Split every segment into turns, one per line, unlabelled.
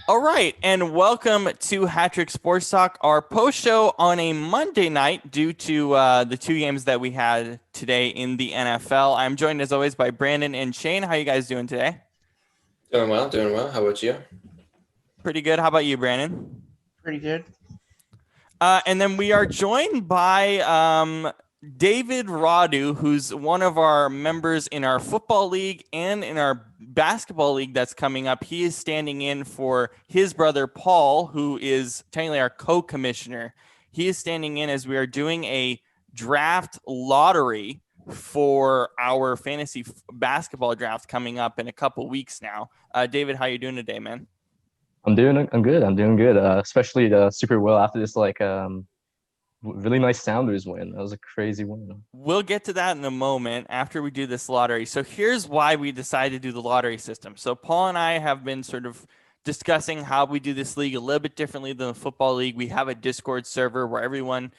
All right, and welcome to Hattrick Sports Talk, our post show on a Monday night due to the two games that we had today in the NFL. I'm joined as always by Brandon and Shane. How you guys doing today?
Doing well, doing well. How about you?
Pretty good. How about you, Brandon?
Pretty good.
And then we are joined by David Radu, who's one of our members in our football league and in our basketball league that's coming up. He is standing in for his brother, Paul, who is technically our co-commissioner. He is standing in as we are doing a draft lottery for our fantasy basketball draft coming up in a couple weeks now. David, how you doing today, man?
I'm good. I'm doing good. Especially super well after this really nice Sounders win. That was a crazy win.
We'll get to that in a moment after we do this lottery. So here's why we decided to do the lottery system. So Paul and I have been sort of discussing how we do this league a little bit differently than the football league. We have a Discord server where everyone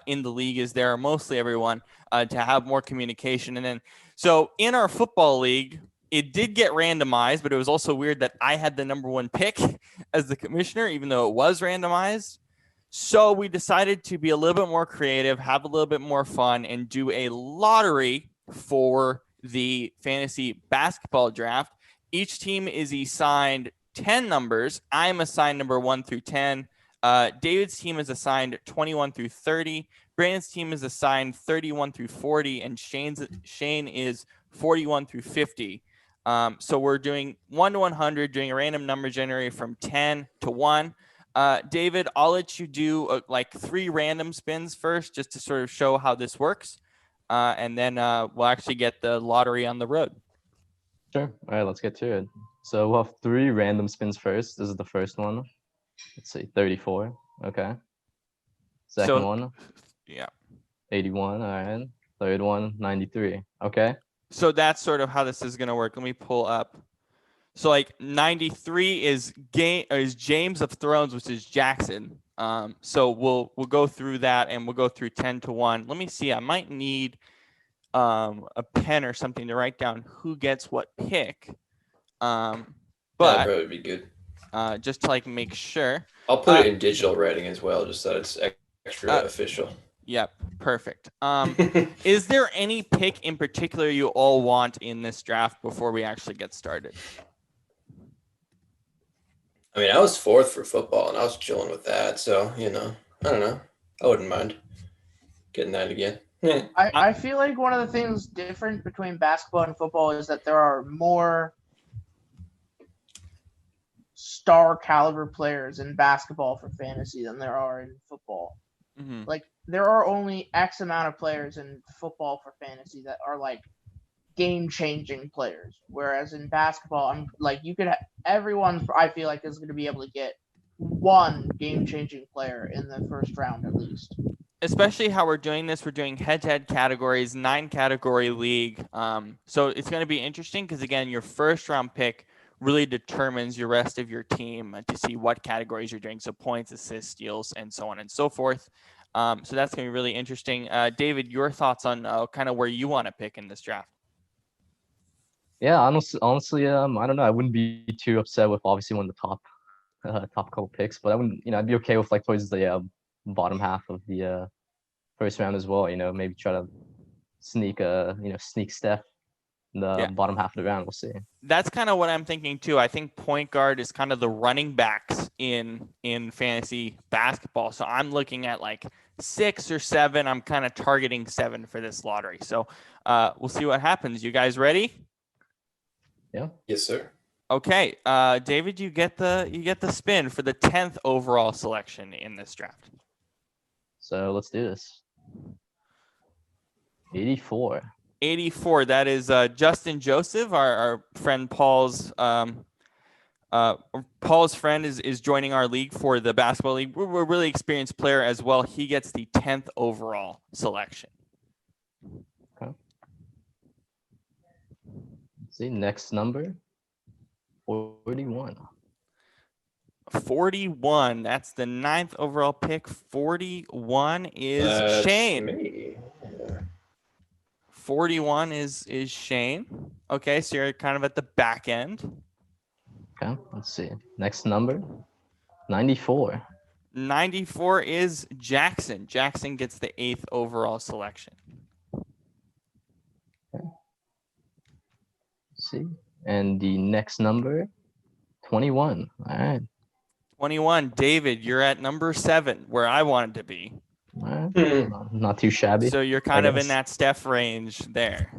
in the league is there, mostly everyone, to have more communication. And then, so in our football league, it did get randomized, but it was also weird that I had the number one pick as the commissioner, even though it was randomized. So we decided to be a little bit more creative, have a little bit more fun, and do a lottery for the fantasy basketball draft. Each team is assigned 10 numbers. I'm assigned number 1 through 10. David's team is assigned 21 through 30. Brandon's team is assigned 31 through 40, and Shane is 41 through 50. So we're doing 1 to 100, doing a random number generator from 10 to 1. David, I'll let you do like 3 random spins first, just to sort of show how this works. And then we'll actually get the lottery on the road.
Sure. All right, let's get to it. So we'll have 3 random spins first. This is the first one. Let's see, 34. Okay. Second one.
Yeah.
81. All right. Third one, 93. Okay.
So that's sort of how this is going to work. Let me pull up. So like 93 is James of Thrones, which is Jackson. So we'll go through that and we'll go through 10 to 1. Let me see. I might need a pen or something to write down who gets what pick.
That'd
But
probably be good.
just to like make sure.
I'll put it in digital writing as well, just so it's extra official.
Yep, perfect. Is there any pick in particular you all want in this draft before we actually get started?
I mean, I was 4th for football, and I was chilling with that. So, I don't know. I wouldn't mind getting that again.
I feel like one of the things different between basketball and football is that there are more star caliber players in basketball for fantasy than there are in football.
Mm-hmm.
Like there are only X amount of players in football for fantasy that are like game-changing players, whereas in basketball, I'm like everyone I feel like is going to be able to get one game-changing player in the first round at least.
Especially how we're doing this, we're doing head-to-head categories, 9-category league. So it's going to be interesting because again, your first round pick really determines your rest of your team to see what categories you're doing. So points, assists, steals, and so on and so forth. So that's going to be really interesting. David, your thoughts on kind of where you want to pick in this draft?
Yeah, honestly, I don't know. I wouldn't be too upset with obviously one of the top couple picks, but I wouldn't, I'd be okay with like towards the bottom half of the first round as well. Maybe try to sneak Steph in the bottom half of the round. We'll see.
That's kind of what I'm thinking too. I think point guard is kind of the running backs in fantasy basketball. So I'm looking at like 6 or 7. I'm kind of targeting 7 for this lottery. So we'll see what happens. You guys ready?
Yeah.
Yes, sir.
Okay, David, you get the spin for the 10th overall selection in this draft.
So let's do this. 84.
84. That is Justin Joseph, our friend Paul's. Paul's friend is joining our league for the basketball league. We're a really experienced player as well. He gets the 10th overall selection.
Okay. Let's see, next number. 41.
41. That's the 9th overall pick. 41 is Shane.
Me. Yeah.
41 is Shane. Okay, so you're kind of at the back end.
Okay, let's see. Next number, 94.
94 is Jackson. Jackson gets the 8th overall selection.
Let's see. And the next number, 21. All right.
21, David, you're at number 7, where I wanted to be.
All right. Not too shabby.
So you're kind of in
guess.
that Steph range there.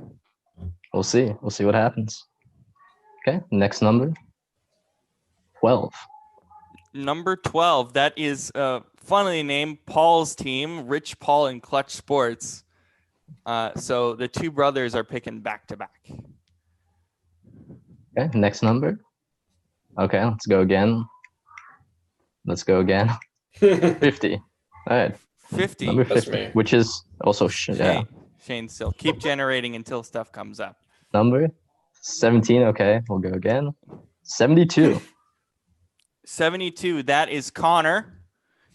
We'll see. We'll see what happens. Okay, next number, 12.
Number 12, that is funnily named Paul's team, Rich Paul and Clutch Sports. So the two brothers are picking back to back.
Okay, next number. Okay, let's go again. 50. All right,
50.
number
That's
50,
me.
which is also yeah.
Shane still. Keep generating until stuff comes up.
Number 17. Okay, we'll go again. 72.
72, that is Connor.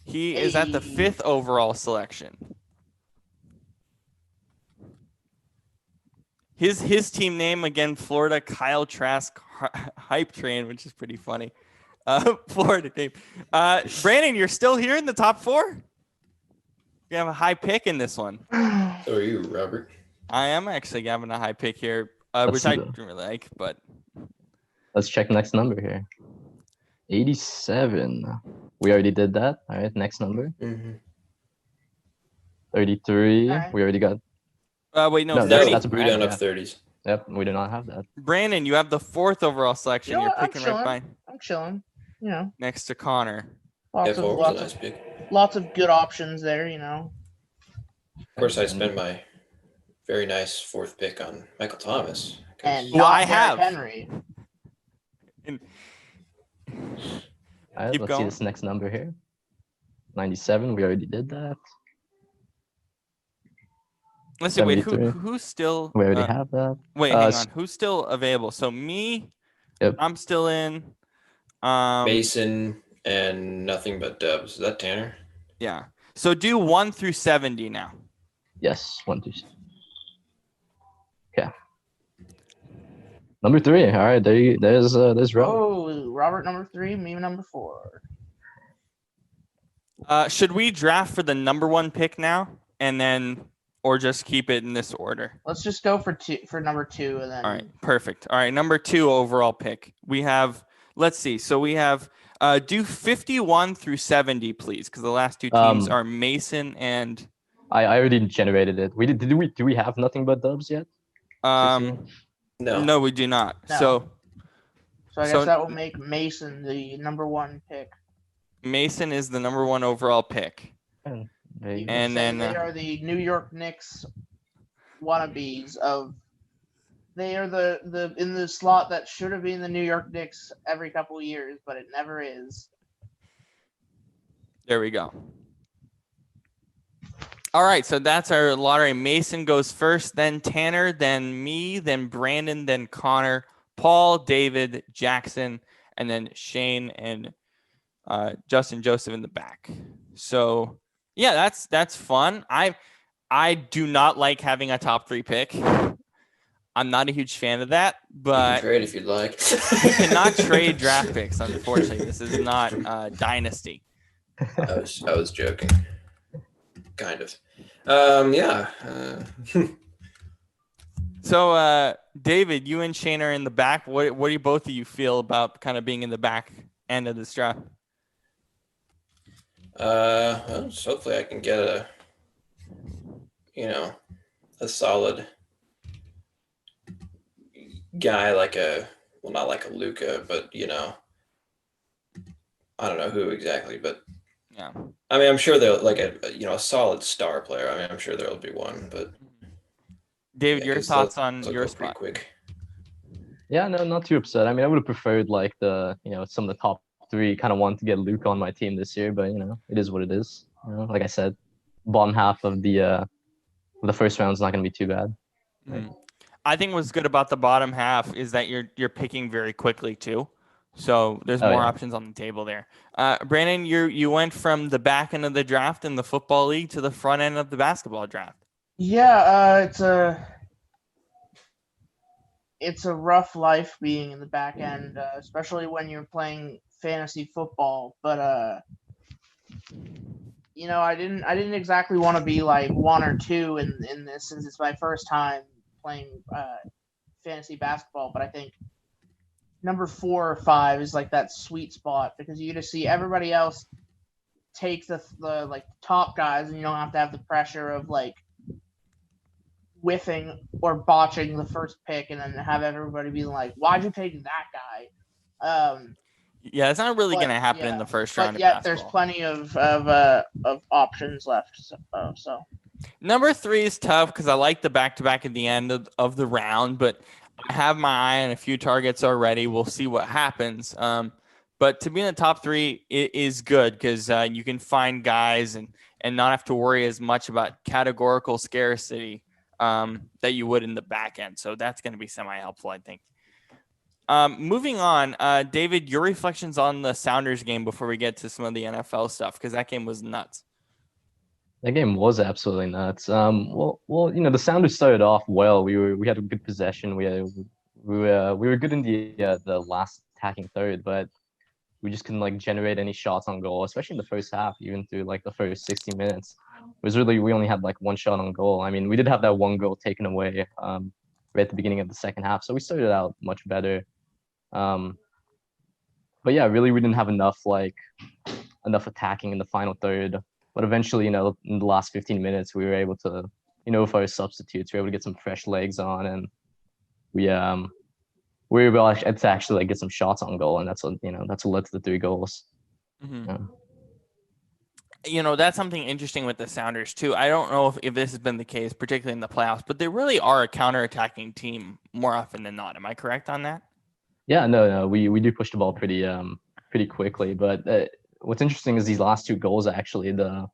He is at the
Hey.
5th overall selection. His team name, again, Florida Kyle Trask Hype Train, which is pretty funny. Florida team. Brandon, you're still here in the top 4? You have a high pick in this one.
So are you, Robert?
I am actually having a high pick here,
Let's
which
see
I
the-
don't really like, but
Let's check next number here. 87. We already did that. All right, next number.
Mm-hmm.
33.
Alright.
We already got.
wait, no,
No,
30.
that's
we
Brandon,
don't have
yeah.
30s.
Yep, we do not have that.
Brandon, you have the 4th overall selection.
You know
You're
what? I'm
picking right
chilling.
by
I'm chilling. You know,
next to Connor.
Yeah,
lots of
4 was a
lots
nice
of
pick.
lots of good options there. You know,
Of course, I spent my very nice 4th pick on Michael Thomas. 'cause-
and
Well,
not
I
Derrick
have.
Henry.
All right,
Keep
let's
going.
see this next number here. 97. We already did that.
Let's see. Wait,
73.
who's still?
We already have that.
Wait,
Uh,
hang
s-
on. Who's still available? So me,
Yep.
I'm still in.
Mason and nothing but Dubs. Is that Tanner?
Yeah. So do 1 through 70 now.
Yes, 1, 2. Okay. Number 3. All right, there's Rob.
Oh, Robert number 3, me number 4.
Should we draft for the number 1 pick now, and then, or just keep it in this order?
Let's just go for number 2, and then
All right, perfect. All right, number 2 overall pick. We have. Let's see. So we have. Do 51 through 70, please, because the last 2 teams are Mason and.
I already generated it. Do we have nothing but Dubs yet?
No.
No, we do not.
No.
So
So I guess
So-
that will make Mason the number 1 pick.
Mason is the number 1 overall pick.
There you
You
go.
can
And
say
then,
they are the New York Knicks wannabes of. They are the in the slot that should have been the New York Knicks every couple of years, but it never is.
There we go. All right, so that's our lottery. Mason goes first, then Tanner, then me, then Brandon, then Connor, Paul, David, Jackson, and then Shane and Justin Joseph in the back. So yeah, that's fun. I do not like having a top 3 pick. I'm not a huge fan of that, but
Trade if you'd like.
you cannot trade draft picks. Unfortunately, this is not Dynasty.
I was joking. Kind of. Yeah.
So, David, you and Shane are in the back. What do you both of you feel about kind of being in the back end of this draft?
Well, just hopefully I can get a solid guy not like a Luka, but I don't know who exactly, but
Yeah.
I mean, I'm sure they'll like a solid star player. I mean, I'm sure there'll be one, but
David,
yeah,
your
'cause
thoughts
they'll-
on
they'll
your
go pretty
spot?
quick.
Yeah, no, not too upset. I mean, I would have preferred like some of the top 3 kind of wanted to get Luke on my team this year, but it is what it is. Like I said, bottom half of the first round is not going to be too bad.
Mhm. I think what's good about the bottom half is that you're picking very quickly too. So there's
Oh,
more
yeah.
options on the table there. Brandon, you went from the back end of the draft in the football league to the front end of the basketball draft.
Yeah, it's a rough life being in the back end, especially when you're playing fantasy football. But I didn't exactly want to be like 1 or 2 in this, since it's my first time playing fantasy basketball. But I think number 4 or 5 is like that sweet spot, because you just see everybody else take the like top guys, and you don't have to have the pressure of like whiffing or botching the first pick, and then have everybody be like, "Why'd you take that guy?"
Yeah, it's not really
But,
going to happen in
yeah,
the first
but
round of
yet there's
basketball.
plenty of options left. So
Number 3 is tough because I like the back-to-back at the end of the round, but I have my eye on a few targets already. We'll see what happens. But to be in the top 3 is good because you can find guys and not have to worry as much about categorical scarcity that you would in the back end. So that's going to be semi-helpful, I think. Moving on, David, your reflections on the Sounders game before we get to some of the NFL stuff, because that game was nuts.
That game was absolutely nuts. Well, the Sounders started off well. We had a good possession. We were good in the last attacking third, but we just couldn't like generate any shots on goal, especially in the first half, even through like the first 60 minutes. It was really, we only had like 1 shot on goal. I mean, we did have that 1 goal taken away right at the beginning of the second half, so we started out much better. But yeah, really, we didn't have enough attacking in the final third. But eventually, in the last 15 minutes, we were able to, with our substitutes, we were able to get some fresh legs on, and we were able to actually like get some shots on goal, and that's what led to the 3 goals.
Mm-hmm. Yeah. That's something interesting with the Sounders too. I don't know if this has been the case, particularly in the playoffs, but they really are a counterattacking team more often than not. Am I correct on that?
Yeah, no, we do push the ball pretty quickly. But what's interesting is these last 2 goals actually, our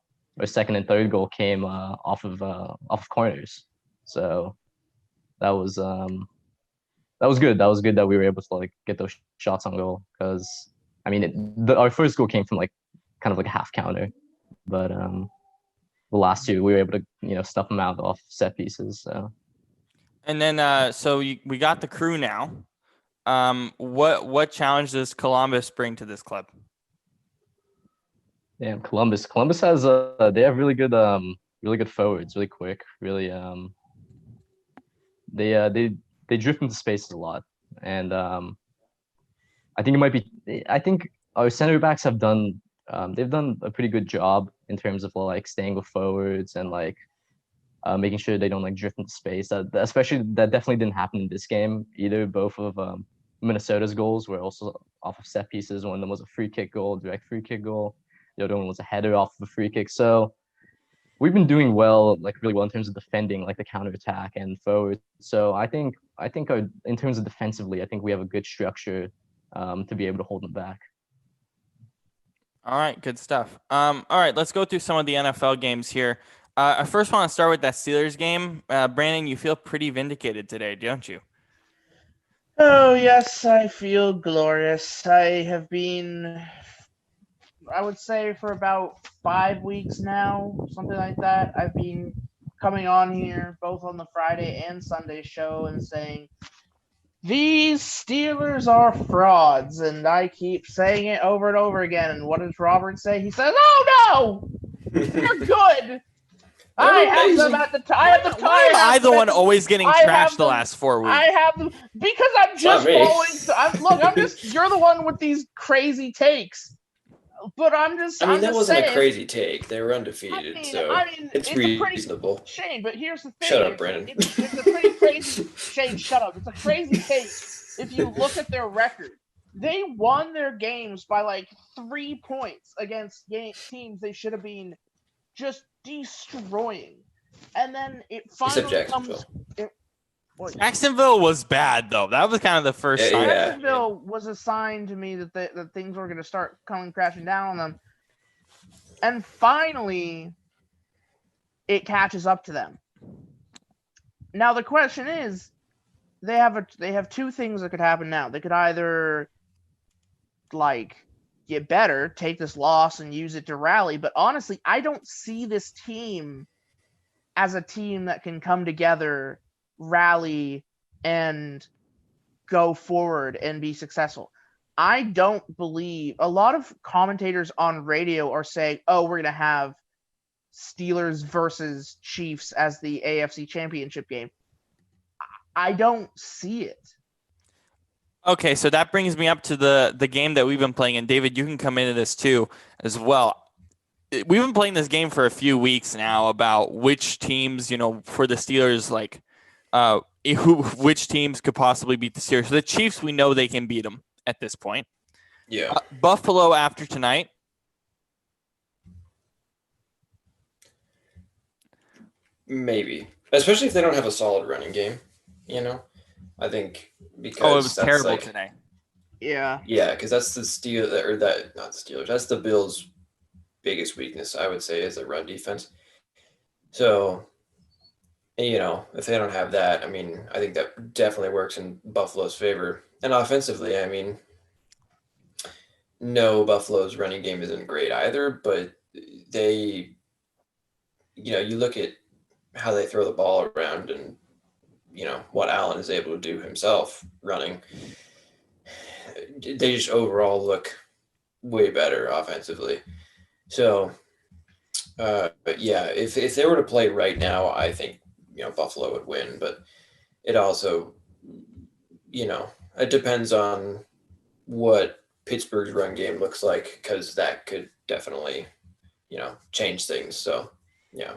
second and third goal came off of corners. So that was good. That was good that we were able to like get those shots on goal, because I mean our first goal came from like kind of like a half counter, but the last 2 we were able to stuff them out off set pieces. So.
And then we got the crew now. What challenge does Columbus bring to this club?
Yeah, Columbus has they have really good forwards, really quick, really they drift into spaces a lot, and I think our center backs have done they've done a pretty good job in terms of like staying with forwards and like making sure they don't like drift into space. That definitely didn't happen in this game either. Both of Minnesota's goals were also off of set pieces. One of them was a free kick goal, direct free kick goal. The other one was a header off of a free kick. So we've been doing well, like really well in terms of defending, like the counterattack and forward. So I think in terms of defensively, I think we have a good structure to be able to hold them back.
All right, good stuff. All right, let's go through some of the NFL games here. I first want to start with that Steelers game. Brannan, you feel pretty vindicated today, don't you?
Oh, yes, I feel glorious. I have been, I would say, for about 5 weeks now, something like that. I've been coming on here both on the Friday and Sunday show and saying, these Steelers are frauds, and I keep saying it over and over again. And what does Robert say? He says, "Oh no, they're good. I have them at the I have the
Why am I the one always getting trashed the last 4 weeks?
I have them because I'm just following. You're the one with these crazy takes. But I'm just.
I mean,
I'm
that
just
wasn't
saying,
a crazy take. They were undefeated, it's reasonable.
Shane, but here's the thing.
Shut up, Brannan.
It's a pretty crazy. Shane, shut up. It's a crazy take. If you look at their record, they won their games by like 3 points against teams they should have been just destroying, and then it finally comes.
Jacksonville was bad, though. That was kind of the first sign.
Jacksonville was a sign to me that things were going to start coming crashing down on them. And finally, it catches up to them. Now, the question is, they have 2 things that could happen now. They could either, like, get better, take this loss, and use it to rally. But honestly, I don't see this team as a team that can come together, rally, and go forward and be successful. I don't believe a lot of commentators on radio are saying, "Oh, we're gonna have Steelers versus Chiefs as the AFC Championship game." I don't see it.
Okay, so that brings me up to the game that we've been playing, and David, you can come into this too as well. We've been playing this game for a few weeks now about which teams, for the Steelers, which teams could possibly beat the Steelers. So the Chiefs, we know they can beat them at this point.
Yeah.
Buffalo after tonight.
Maybe, especially if they don't have a solid running game. I think because
Oh, it was
that's
terrible
like,
today.
Yeah.
Yeah, because that's the not the Steelers. That's the Bills' biggest weakness, I would say, is the run defense. So, if they don't have that, I think that definitely works in Buffalo's favor. And offensively, no, Buffalo's running game isn't great either, but they, you look at how they throw the ball around and, what Allen is able to do himself running. They just overall look way better offensively. So, but yeah, if they were to play right now, I think, Buffalo would win, but it also, it depends on what Pittsburgh's run game looks like, because that could definitely, change things. So, yeah.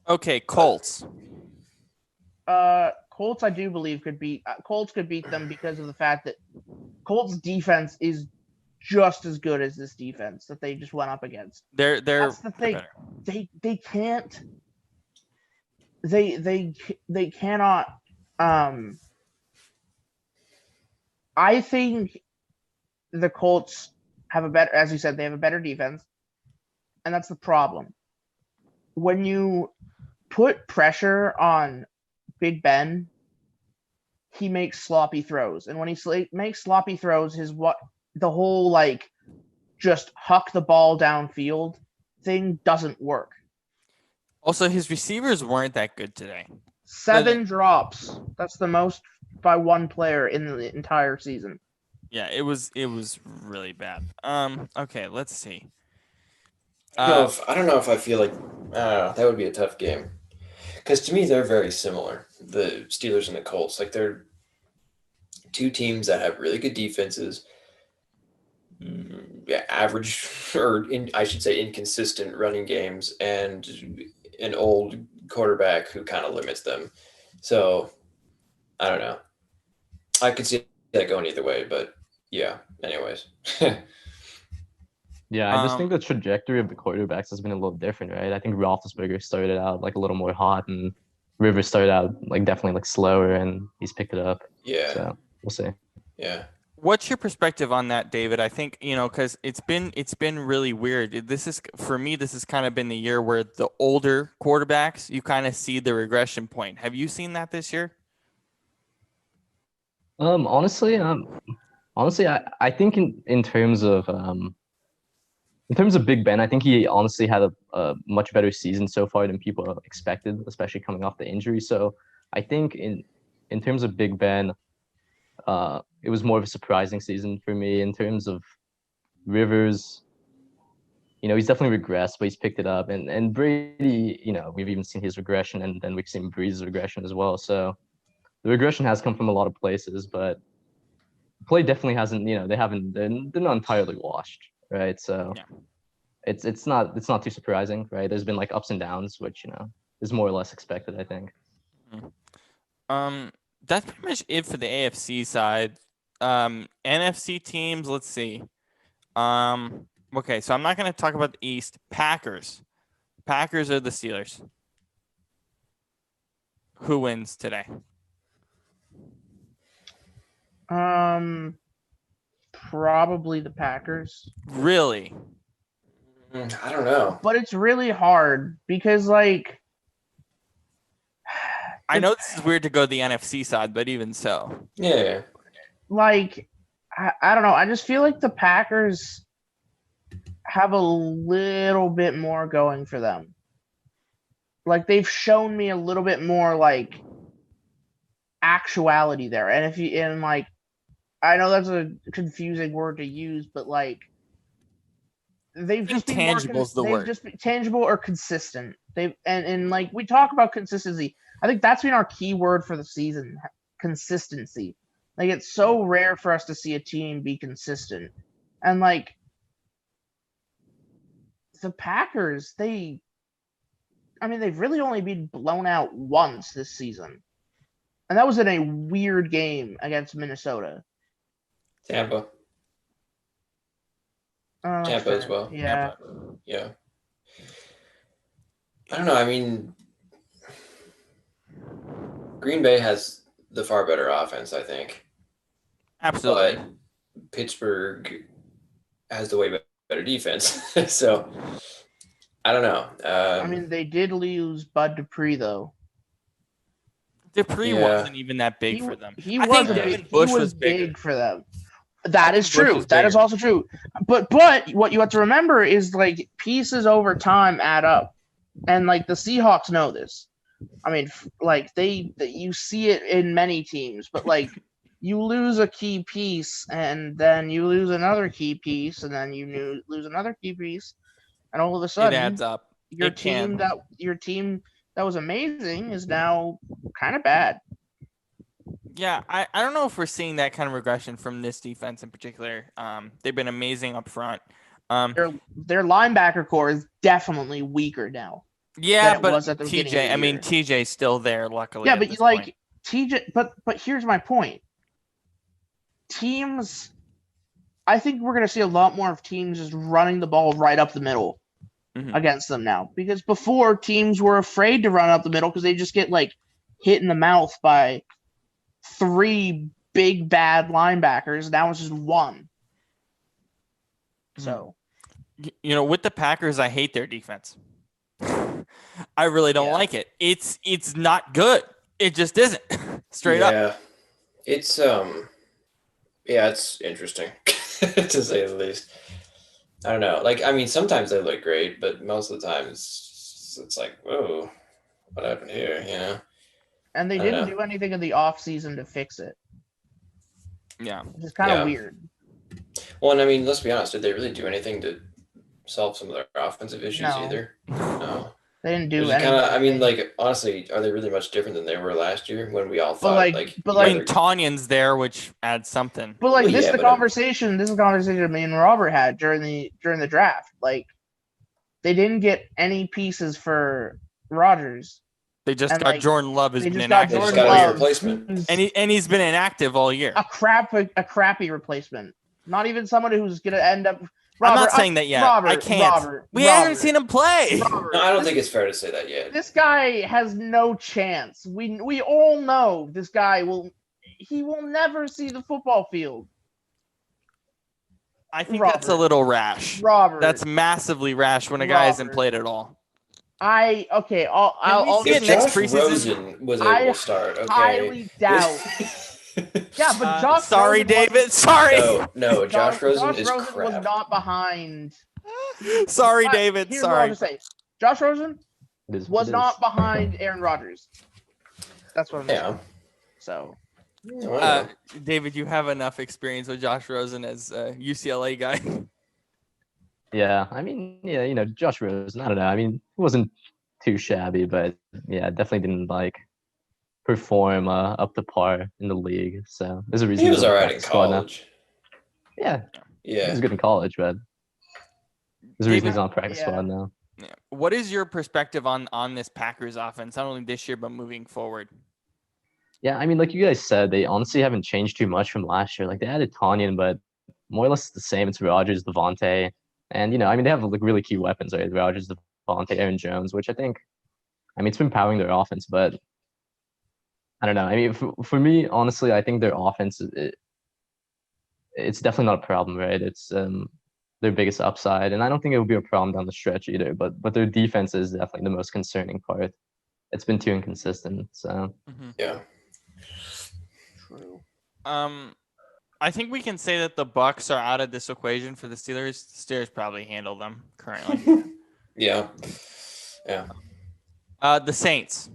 Okay, Colts.
Colts, I do believe Colts could beat them because of the fact that Colts defense is just as good as this defense that they just went up against. That's the thing.
Better.
They can't. They cannot. I think the Colts have a better, as you said, they have a better defense, and that's the problem. When you put pressure on Big Ben, he makes sloppy throws, and when he makes sloppy throws, the whole just huck the ball downfield thing doesn't work.
Also, his receivers weren't that good today.
7 drops. That's the most by one player in the entire season.
Yeah, it was really bad. Okay, let's see.
I don't know if I feel like that would be a tough game, because to me they're very similar. The Steelers and the Colts, they're two teams that have really good defenses, average, or I should say inconsistent running games, and an old quarterback who kind of limits them. So I don't know. I could see that going either way, but yeah. Anyways.
Yeah, I just think the trajectory of the quarterbacks has been a little different, right? I think Roethlisberger started out a little more hot, and Rivers started out definitely slower, and he's picked it up.
Yeah.
So we'll see.
Yeah.
What's your perspective on that, David? I think, because it's been really weird. For me, this has kind of been the year where the older quarterbacks, you kind of see the regression point. Have you seen that this year?
Honestly, I think in terms of Big Ben, I think he honestly had a much better season so far than people expected, especially coming off the injury. So I think in terms of Big Ben, it was more of a surprising season for me. In terms of Rivers, he's definitely regressed, but he's picked it up. And Brady, we've even seen his regression, and then we've seen Breeze's regression as well. So the regression has come from a lot of places, but play definitely hasn't. They're not entirely washed, right? So
Yeah.
it's not too surprising, right? There's been ups and downs, which is more or less expected, I think.
That's pretty much it for the AFC side. NFC teams, let's see. Okay, so I'm not going to talk about the East. Packers are the Steelers. Who wins today?
Probably the Packers.
Really?
I don't know.
But it's really hard because
I know this is weird to go to the NFC side, but even so.
Yeah.
I don't know. I just feel like the Packers have a little bit more going for them. They've shown me a little bit more actuality there. And like, I know that's a confusing word to use, but like they've just been
Intangible is the
they've
word.
just been tangible or consistent. And like we talk about consistency. I think that's been our key word for the season, consistency. Like it's so rare for us to see a team be consistent. And like the Packers, they've really only been blown out once this season. And that was in a weird game against Minnesota.
Tampa. Tampa as well.
Yeah.
Yeah. I don't know. I mean, Green Bay has the far better offense, I think.
Absolutely.
But Pittsburgh has the way better defense. So I don't know.
They did lose Bud Dupree though.
Dupree wasn't even that big for them.
He
I
was
think Devin Bush was
big
bigger
for them. That is
Bush
true.
was
That is
bigger.
also true. But what you have to remember is like pieces over time add up, and like the Seahawks know this. I mean, like you see it in many teams, but like you lose a key piece, and then you lose another key piece, and then you lose another key piece, and all of a
It
sudden
adds up.
your
It can.
team that was amazing is now kind of bad.
Yeah, I don't know if we're seeing that kind of regression from this defense in particular. They've been amazing up front.
Their linebacker core is definitely weaker now.
Yeah,
than it
but
was at the beginning of
TJ,
the
I mean
year.
TJ's still there, luckily.
Yeah,
at
but
this
like
point.
TJ, but here's my point. Teams, I think we're gonna see a lot more of teams just running the ball right up the middle against them now. Because before teams were afraid to run up the middle because they just get like hit in the mouth by 3 big bad linebackers. Now it's just one. So
with the Packers, I hate their defense. I really don't like it. It's not good. It just isn't. Straight up.
Yeah. It's it's interesting to say the least. I don't know. Like, I mean, sometimes they look great, but most of the time it's like, whoa, what happened here? You know?
And they didn't do anything in the off season to fix it.
Yeah.
Which is kind of weird.
Well, and I mean, let's be honest. Did they really do anything to solve some of their offensive issues either? No.
They didn't do anything.
Kind of. I mean, like, honestly, are they really much different than they were last year when we all thought
I mean, Tanyan's there, which adds something.
But like this is the conversation. This is a conversation me and Robert had during the draft. Like, they didn't get any pieces for Rodgers.
They just got Jordan Love has been
inactive. They just got a replacement,
and he's been inactive all year.
A crappy replacement. Not even someone who's gonna end up.
I'm not saying that yet. I can't. We haven't seen him play.
No, I don't think it's fair to say that yet.
This guy has no chance. We all know this guy will never see the football field.
I think that's a little rash.
Robert.
That's massively rash when a guy hasn't played at all.
I'll
see it next preseason. Rosen was able to start. Okay.
Highly doubt. Yeah, but Josh.
Sorry,
Rosen
David. Sorry.
No. Josh Rosen is
Rosen
crap.
was not behind.
Sorry, David.
Here's
sorry.
What I have to say. Josh Rosen was not behind Aaron Rodgers. That's what I'm saying. So.
David, you have enough experience with Josh Rosen as a UCLA guy.
Yeah, I mean, Josh Rosen. I don't know. I mean, he wasn't too shabby, but definitely didn't perform up to par in the league. So there's a reason
he was all right in college.
Yeah, he was good in college, but there's a reason he's on practice squad now.
Yeah. What is your perspective on this Packers offense, not only this year but moving forward?
Yeah, I mean, like you guys said, they honestly haven't changed too much from last year. Like they added Tanyan, but more or less it's the same. It's Rodgers, Devontae, and they have really key weapons, right? Rodgers, Devontae, Aaron Jones, which it's been powering their offense, but I don't know. I mean, for me, honestly, I think their offense it's definitely not a problem, right? It's their biggest upside, and I don't think it will be a problem down the stretch either. But their defense is definitely the most concerning part. It's been too inconsistent. So
yeah.
True.
I think we can say that the Bucks are out of this equation for the Steelers. The Steelers probably handle them currently.
Yeah.
The Saints.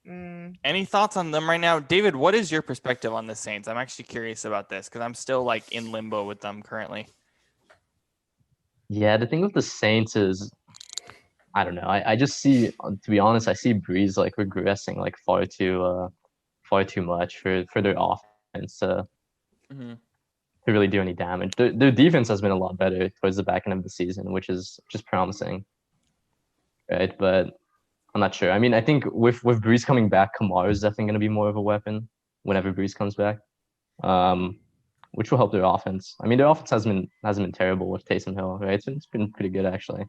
Any thoughts on them right now? David, what is your perspective on the Saints? I'm actually curious about this because I'm still like in limbo with them currently.
Yeah, the thing with the Saints is, I don't know. I just see, to be honest, I see Breeze like regressing like far too much for their offense
Mhm.
to really do any damage. Their defense has been a lot better towards the back end of the season, which is just promising, right? But I'm not sure. I mean, I think with Breeze coming back, Kamara is definitely going to be more of a weapon whenever Breeze comes back, which will help their offense. I mean, their offense hasn't been terrible with Taysom Hill, right? It's been pretty good actually,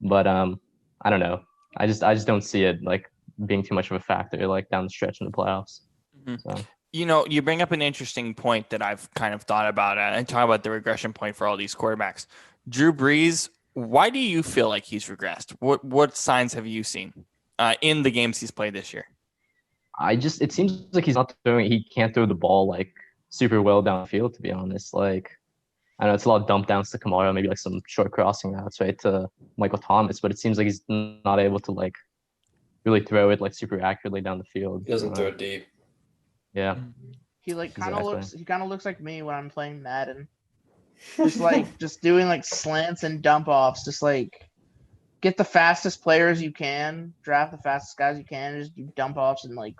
but I don't know. I just don't see it like being too much of a factor like down the stretch in the playoffs.
Mhm.
So.
You know, you bring up an interesting point that I've kind of thought about and talk about the regression point for all these quarterbacks. Drew Brees, why do you feel like he's regressed? What signs have you seen in the games he's played this year?
It seems like he can't throw the ball like super well downfield, to be honest. Like, I know it's a lot of dump downs to Kamara, maybe like some short crossing routes, right, to Michael Thomas, but it seems like he's not able to like really throw it like super accurately down the field.
He doesn't throw it deep.
Yeah,
He kind of
Exactly.
looks like me when I'm playing Madden. Just doing like slants and dump offs, just like get the fastest players you can, draft the fastest guys you can, and just do dump offs and like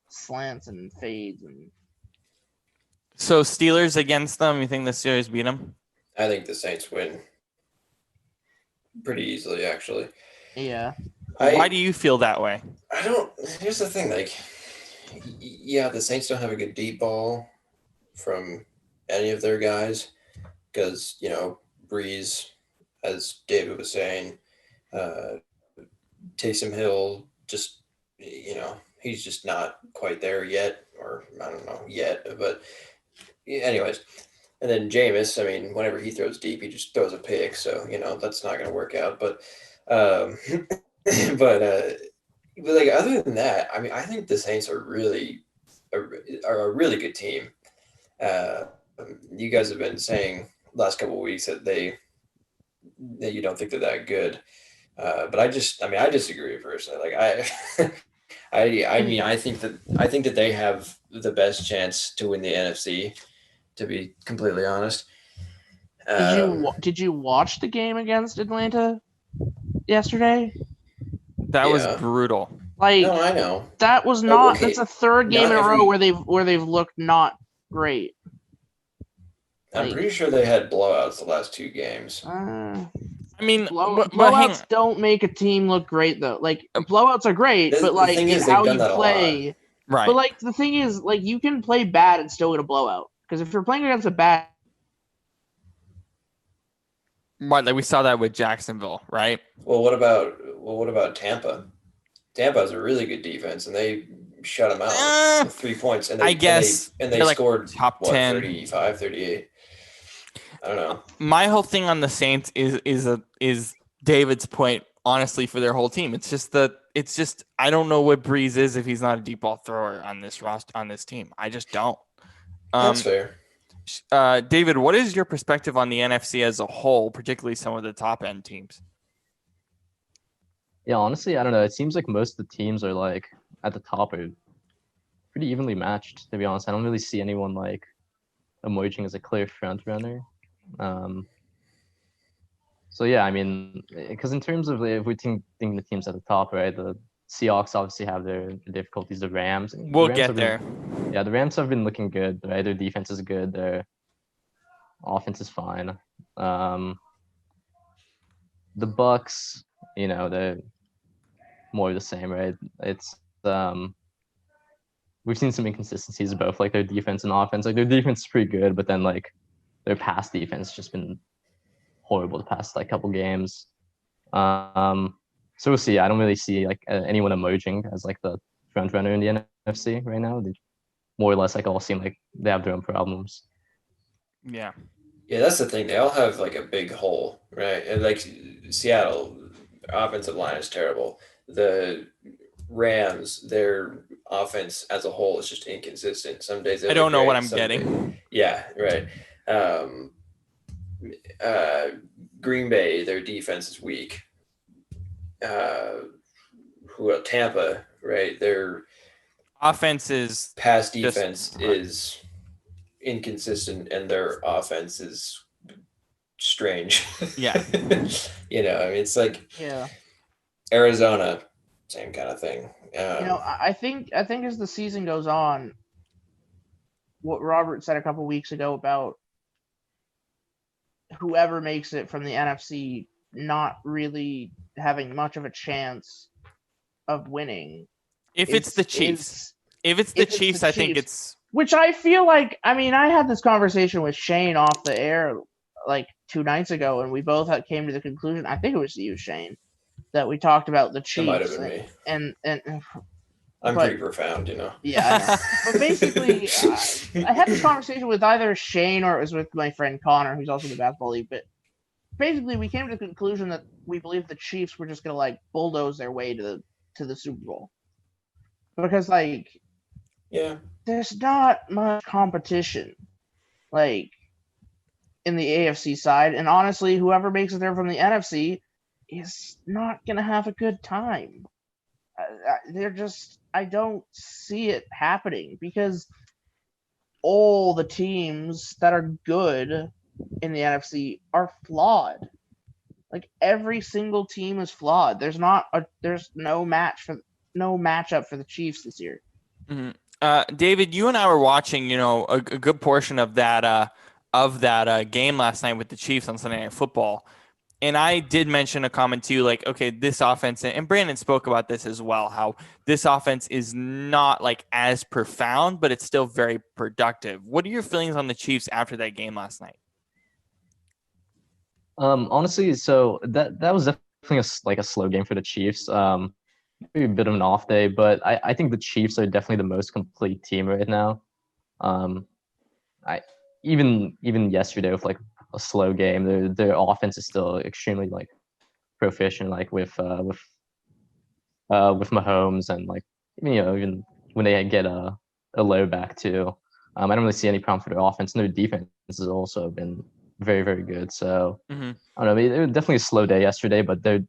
slants and fades and
So Steelers against them, you think the Steelers beat them?
I think the Saints win pretty easily, actually.
yeah.
Why do you feel that way?
I don't. Here's the thing, like, yeah, the Saints don't have a good deep ball from any of their guys because Breeze, as David was saying, Taysom Hill just he's just not quite there yet, or I don't know yet, but anyways. And then Jameis, I mean, whenever he throws deep, he just throws a pick, so that's not going to work out. But but like other than that, I mean, I think the Saints are are a really good team. You guys have been saying last couple of weeks that you don't think they're that good, but I disagree personally. Like I think that they have the best chance to win the NFC. To be completely honest,
Did you watch the game against Atlanta yesterday?
That was
Yeah.
brutal.
Like
No, I know.
that was
Oh,
not.
okay.
That's a third game
Not
in a row
every-
where they've looked not great.
I'm
Like,
pretty sure they had blowouts the last two games.
I mean, but hang
blowouts don't make a team look great though. Like blowouts are great, but
The
like
thing is,
how
they've done
you
that a lot.
play.
right.
But like the thing is, like you can play bad and still get a blowout. Because if you're playing against a bad,
Right, like we saw that with Jacksonville, right?
Well, what about Tampa? Tampa has a really good defense, and they shut them out with 3 points, and
I guess
and they
they're like
scored
top 10.
35, 38. I don't know.
My whole thing on the Saints is David's point. Honestly, for their whole team, it's just I don't know what Breeze is if he's not a deep ball thrower on this roster on this team. I just don't.
That's fair.
David, what is your perspective on the NFC as a whole, particularly some of the top end teams?
Yeah, honestly, I don't know. It seems like most of the teams are like at the top are pretty evenly matched, to be honest. I don't really see anyone like emerging as a clear front runner. So yeah, I mean, because in terms of if we think the teams at the top, right? The Seahawks obviously have their difficulties. The Rams.
We'll get there.
Yeah, the Rams have been looking good, right? Their defense is good. Their offense is fine. The Bucks, they're more of the same, right? It's we've seen some inconsistencies both like their defense and offense. Like their defense is pretty good, but then like their pass defense has just been horrible the past like couple games. So we'll see. I don't really see like anyone emerging as like the front runner in the NFC right now. They more or less like all seem like they have their own problems.
Yeah.
Yeah, that's the thing. They all have like a big hole, right? And like Seattle, offensive line is terrible. The Rams, their offense as a whole is just inconsistent. Some days
I don't know what I'm getting.
Yeah, right. Green Bay, their defense is weak. Tampa, right? Their
Offense is
pass
just-
defense is inconsistent, and their offense is strange.
Yeah.
You know, I mean, it's like
Yeah.
Arizona, same kind of thing.
I think as the season goes on, what Robert said a couple weeks ago about whoever makes it from the NFC not really having much of a chance of winning.
if it's the Chiefs. If it's the Chiefs, I think it's
Which I feel like, I mean, I had this conversation with Shane off the air like 2 nights ago, and we both came to the conclusion, I think it was you, Shane, that we talked about the
It
Chiefs.
might have been me.
And
I'm
but-
pretty profound, you know.
yeah, I know. But basically, I had this conversation with either Shane or it was with my friend Connor, who's also in the basketball league. But basically, we came to the conclusion that we believe the Chiefs were just gonna like bulldoze their way to the Super Bowl, because like
Yeah.
there's not much competition, like in the AFC side, and honestly, whoever makes it there from the NFC is not gonna have a good time. They're just, I don't see it happening because all the teams that are good in the NFC are flawed. Like every single team is flawed. There's no matchup for the Chiefs this year.
David, you and I were watching, a good portion of that game last night with the Chiefs on Sunday Night Football. And I did mention a comment to you, like, okay, this offense, and Brandon spoke about this as well, how this offense is not like as profound, but it's still very productive. What are your feelings on the Chiefs after that game last night?
Honestly, so that was definitely a slow game for the Chiefs. Maybe a bit of an off day, but I think the Chiefs are definitely the most complete team right now. I even yesterday with like a slow game, their offense is still extremely like proficient, like with Mahomes, and like even when they get a low back too. I don't really see any problem for their offense, and their defense has also been very, very good. So I don't know, it was definitely a slow day yesterday, but they're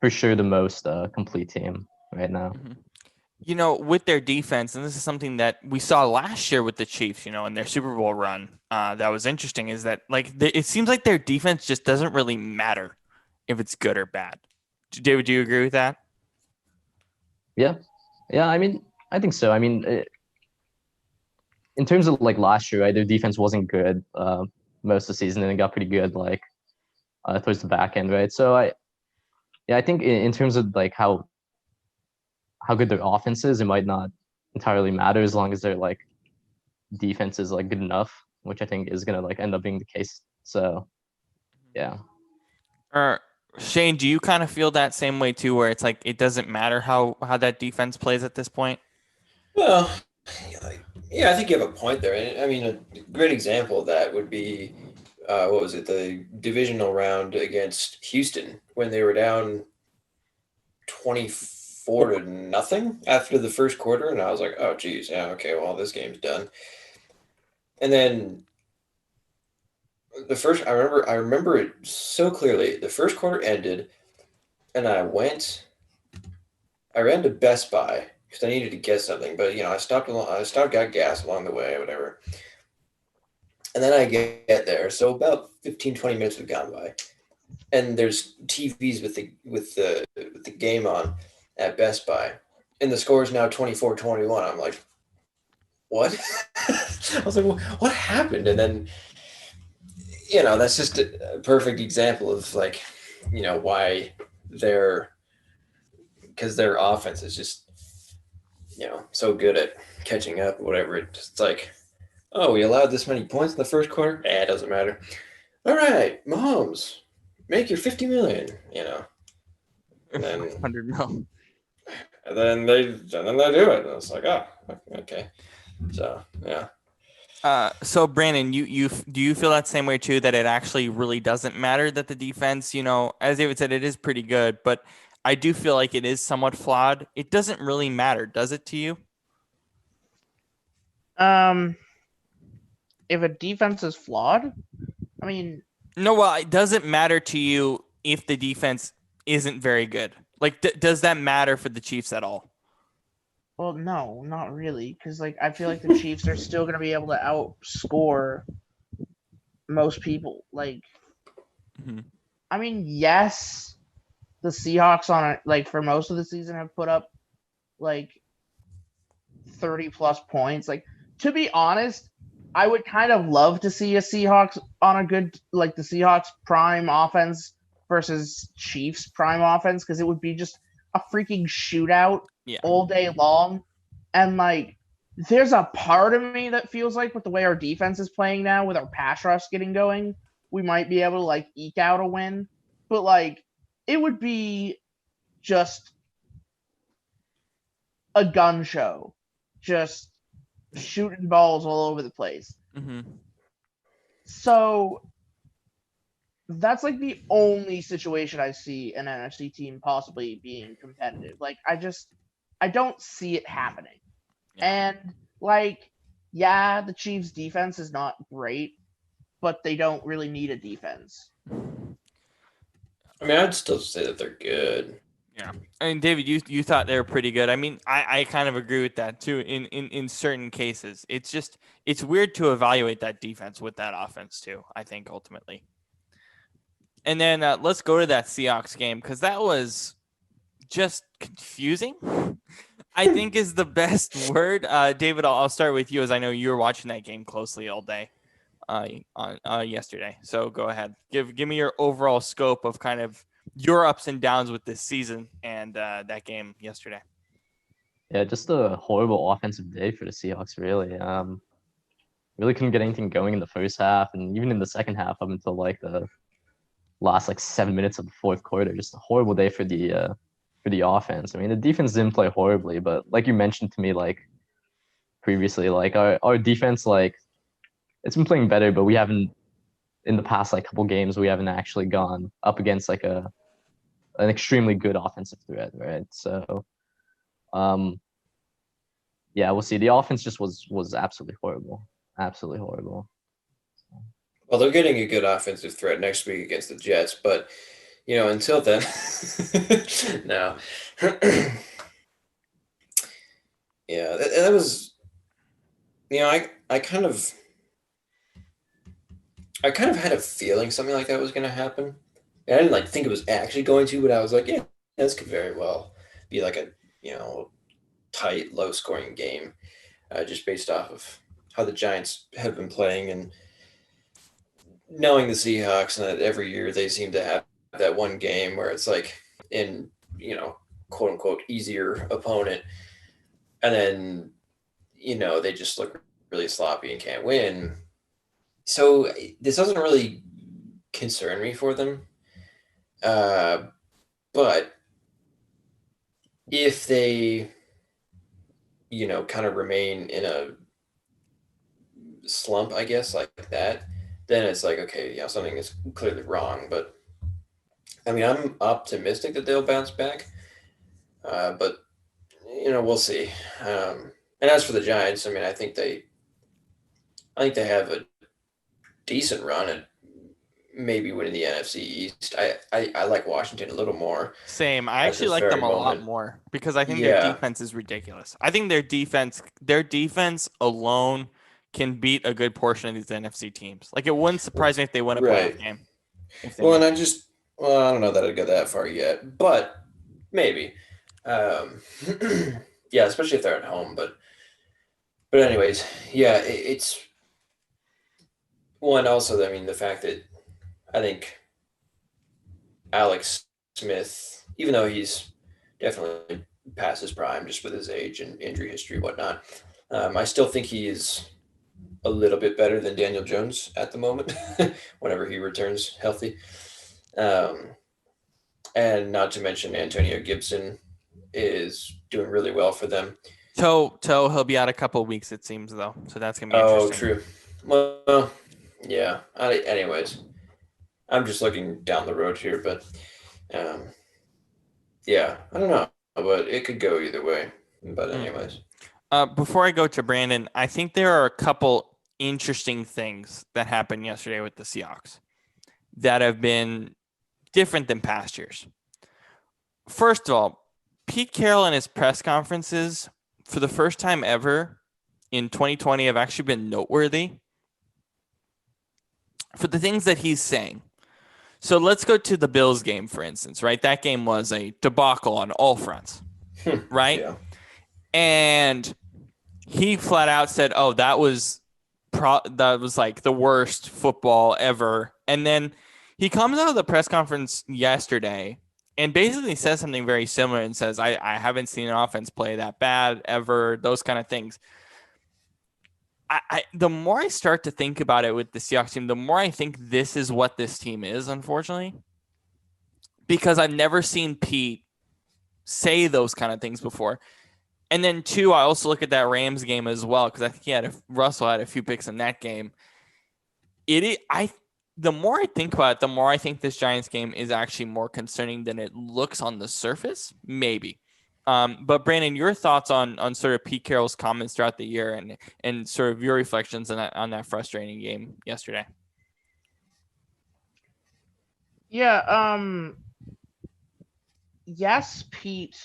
for sure the most complete team right now.
With their defense, and this is something that we saw last year with the Chiefs, in their Super Bowl run, that was interesting, is that like it seems like their defense just doesn't really matter if it's good or bad. David, do you agree with that?
Yeah. I mean, I think so. I mean, in terms of like last year, right, their defense wasn't good most of the season, and it got pretty good like towards the back end, right? So I think in terms of like how good their offense is, it might not entirely matter as long as their like defense is like good enough, which I think is gonna like end up being the case. So yeah.
Shane, do you kind of feel that same way too, where it's like it doesn't matter how that defense plays at this point?
Well, yeah, I think you have a point there. And I mean, a great example of that would be, what was it, the divisional round against Houston when they were down 24-0 after the first quarter, and I was like, oh, geez, yeah, okay, well, this game's done. And then I remember it so clearly. The first quarter ended, and I ran to Best Buy because I needed to get something, but I stopped, got gas along the way, whatever. And then I get there, so about 15-20 minutes have gone by, and there's TVs with the game on at Best Buy, and the score is now 24-21. I'm like, what? I was like, well, what happened? And then that's just a perfect example of like why because their offense is just so good at catching up, whatever. It's like, oh, we allowed this many points in the first quarter. It doesn't matter. All right, Mahomes, make your 50 million. And then
100 mil.
And then they do it. And it's like, oh, okay. So yeah.
So Brandon, you do you feel that same way too, that it actually really doesn't matter that the defense, as David said, it is pretty good, but I do feel like it is somewhat flawed. It doesn't really matter, does it to you?
If a defense is flawed, I mean,
No, well, it doesn't matter to you if the defense isn't very good. Like, does that matter for the Chiefs at all?
Well, no, not really, because like I feel like the Chiefs are still going to be able to outscore most people. Like,
Mhm.
I mean, yes, the Seahawks for most of the season have put up like 30 plus points. Like, to be honest, I would kind of love to see a Seahawks on a good, like the Seahawks prime offense versus Chiefs prime offense, because it would be just a freaking shootout
Yeah.
all day long. And like, there's a part of me that feels like with the way our defense is playing now, with our pass rush getting going, we might be able to like eke out a win. But like, it would be just a gun show, just shooting balls all over the place.
Mhm.
So that's like the only situation I see an NFC team possibly being competitive. Like I don't see it happening.
Yeah.
And like, yeah, the Chiefs defense is not great, but they don't really need a defense.
I mean, I'd still say that they're good.
Yeah. I mean, David, you thought they were pretty good. I mean, I kind of agree with that too in certain cases. It's weird to evaluate that defense with that offense too, I think ultimately. And then let's go to that Seahawks game, because that was just confusing, I think is the best word. David, I'll start with you, as I know you were watching that game closely all day on yesterday. So go ahead. Give me your overall scope of kind of your ups and downs with this season and that game yesterday.
Yeah, just a horrible offensive day for the Seahawks, really. Really couldn't get anything going in the first half, and even in the second half up until like the last like 7 minutes of the fourth quarter. Just a horrible day for the offense. I mean, the defense didn't play horribly, but like you mentioned to me like previously, like our defense, like it's been playing better, but we haven't, in the past like couple games, we haven't actually gone up against like an extremely good offensive threat, right? So yeah, we'll see. The offense just was absolutely horrible. Absolutely horrible.
Well, they're getting a good offensive threat next week against the Jets, but until then, no. Yeah, that was, I kind of had a feeling something like that was going to happen. And I didn't like think it was actually going to, but I was like, yeah, this could very well be like a tight, low scoring game, just based off of how the Giants have been playing and knowing the Seahawks, and that every year they seem to have that one game where it's like in quote unquote easier opponent, and then they just look really sloppy and can't win. So this doesn't really concern me for them, but if they kind of remain in a slump, I guess, like that, then it's like, okay, something is clearly wrong. But I mean, I'm optimistic that they'll bounce back, but we'll see. And as for the Giants, I mean, I think they have a decent run at maybe winning the NFC East. I like Washington a little more.
Same. I
at
actually
this
like them
very
a lot
moment.
more, because I think their
Yeah.
defense is ridiculous. I think their defense alone can beat a good portion of these NFC teams. Like, it wouldn't surprise me if they win a
Right.
playoff game.
Well, and I don't know that I'd go that far yet, but maybe. Yeah, especially if they're at home. But anyways, yeah, it's one. Also, I mean, the fact that I think Alex Smith, even though he's definitely past his prime just with his age and injury history and whatnot, I still think he is a little bit better than Daniel Jones at the moment, whenever he returns healthy. And not to mention Antonio Gibson is doing really well for them.
Toe, he'll be out a couple of weeks, it seems, though. So that's gonna be
Oh,
interesting.
true. Well, yeah. Anyways, I'm just looking down the road here, but yeah, I don't know, but it could go either way. But anyways,
Before I go to Brandon, I think there are a couple interesting things that happened yesterday with the Seahawks that have been different than past years. First of all, Pete Carroll in his press conferences for the first time ever in 2020, have actually been noteworthy for the things that he's saying. So let's go to the Bills game, for instance, right? That game was a debacle on all fronts, right?
Yeah.
And he flat out said, "Oh, that was like the worst football ever." And then he comes out of the press conference yesterday and basically says something very similar and says, I haven't seen an offense play that bad ever, those kind of things. The more I start to think about it with the Seahawks team, the more I think this is what this team is, unfortunately, because I've never seen Pete say those kind of things before. And then, two, I also look at that Rams game as well, because I think Russell had a few picks in that game. The more I think about it, the more I think this Giants game is actually more concerning than it looks on the surface, maybe. But Brandon, your thoughts on sort of Pete Carroll's comments throughout the year and sort of your reflections on that frustrating game yesterday.
Yeah. Yes, Pete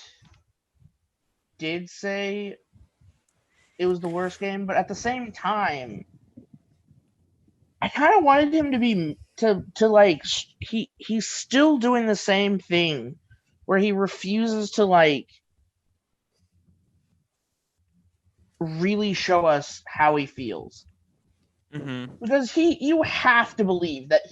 did say it was the worst game, but at the same time, I kind of wanted him to be like he's still doing the same thing where he refuses to like really show us how he feels.
Mm-hmm.
Because you have to believe that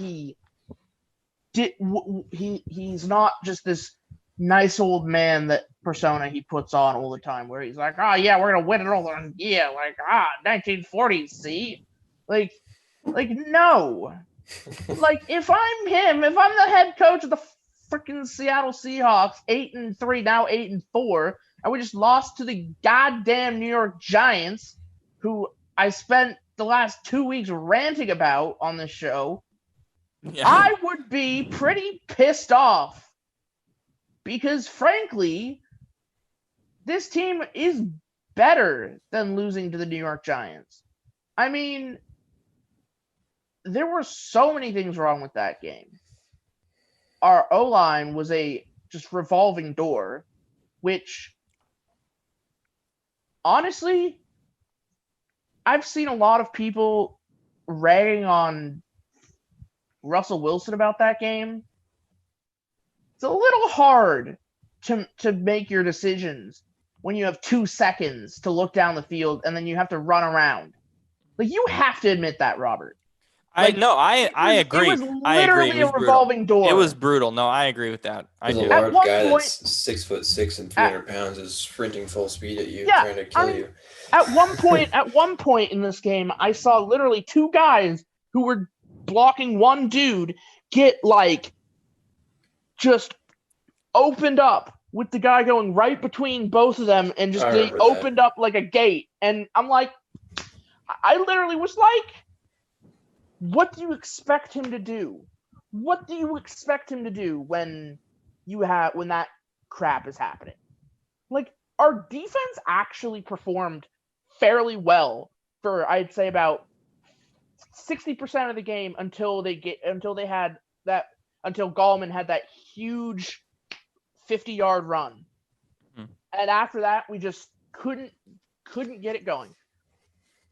he's not just this nice old man that persona he puts on all the time where he's like, oh yeah, we're gonna win it all, and yeah, like 1940s, see, like no, like if I'm him, if I'm the head coach of the freaking Seattle Seahawks, 8-3 now 8-4, and we just lost to the goddamn New York Giants, who I spent the last 2 weeks ranting about on this show,
Yeah.
I would be pretty pissed off. Because, frankly, this team is better than losing to the New York Giants. I mean, there were so many things wrong with that game. Our O-line was a just revolving door, which, honestly, I've seen a lot of people ragging on Russell Wilson about that game. It's a little hard to make your decisions when you have 2 seconds to look down the field and then you have to run around. Like, you have to admit that, Robert. Like,
I agree.
It was
I agree.
literally a revolving door.
It was brutal. No, I agree with that. I
There's
do.
a large
one
guy
point-
that's 6'6" and 300 pounds is sprinting full speed at you,
Yeah,
trying to kill you.
At one point in this game, I saw literally 2 guys who were blocking one dude get like just opened up with the guy going right between both of them, and just they opened up like a gate. And I'm like, I literally was like, what do you expect him to do? What do you expect him to do when that crap is happening? Like, our defense actually performed fairly well for, I'd say, about 60% of the game until Gallman had that huge 50-yard run. And after that, we just couldn't get it going.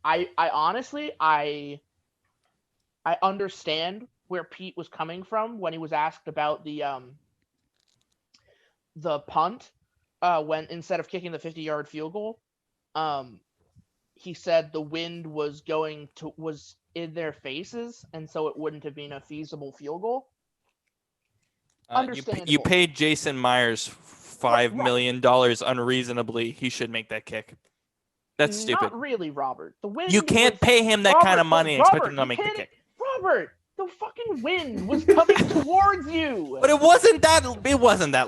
I honestly understand where Pete was coming from when he was asked about the punt when instead of kicking the 50-yard field goal. He said the wind was in their faces, and so it wouldn't have been a feasible field goal. Understandable.
You paid Jason Myers $5 million unreasonably. He should make that kick. That's stupid.
Not really, Robert. The wind.
You can't pay him that kind of money and expect him to make the kick.
Robert, the fucking wind was coming towards you.
But it wasn't that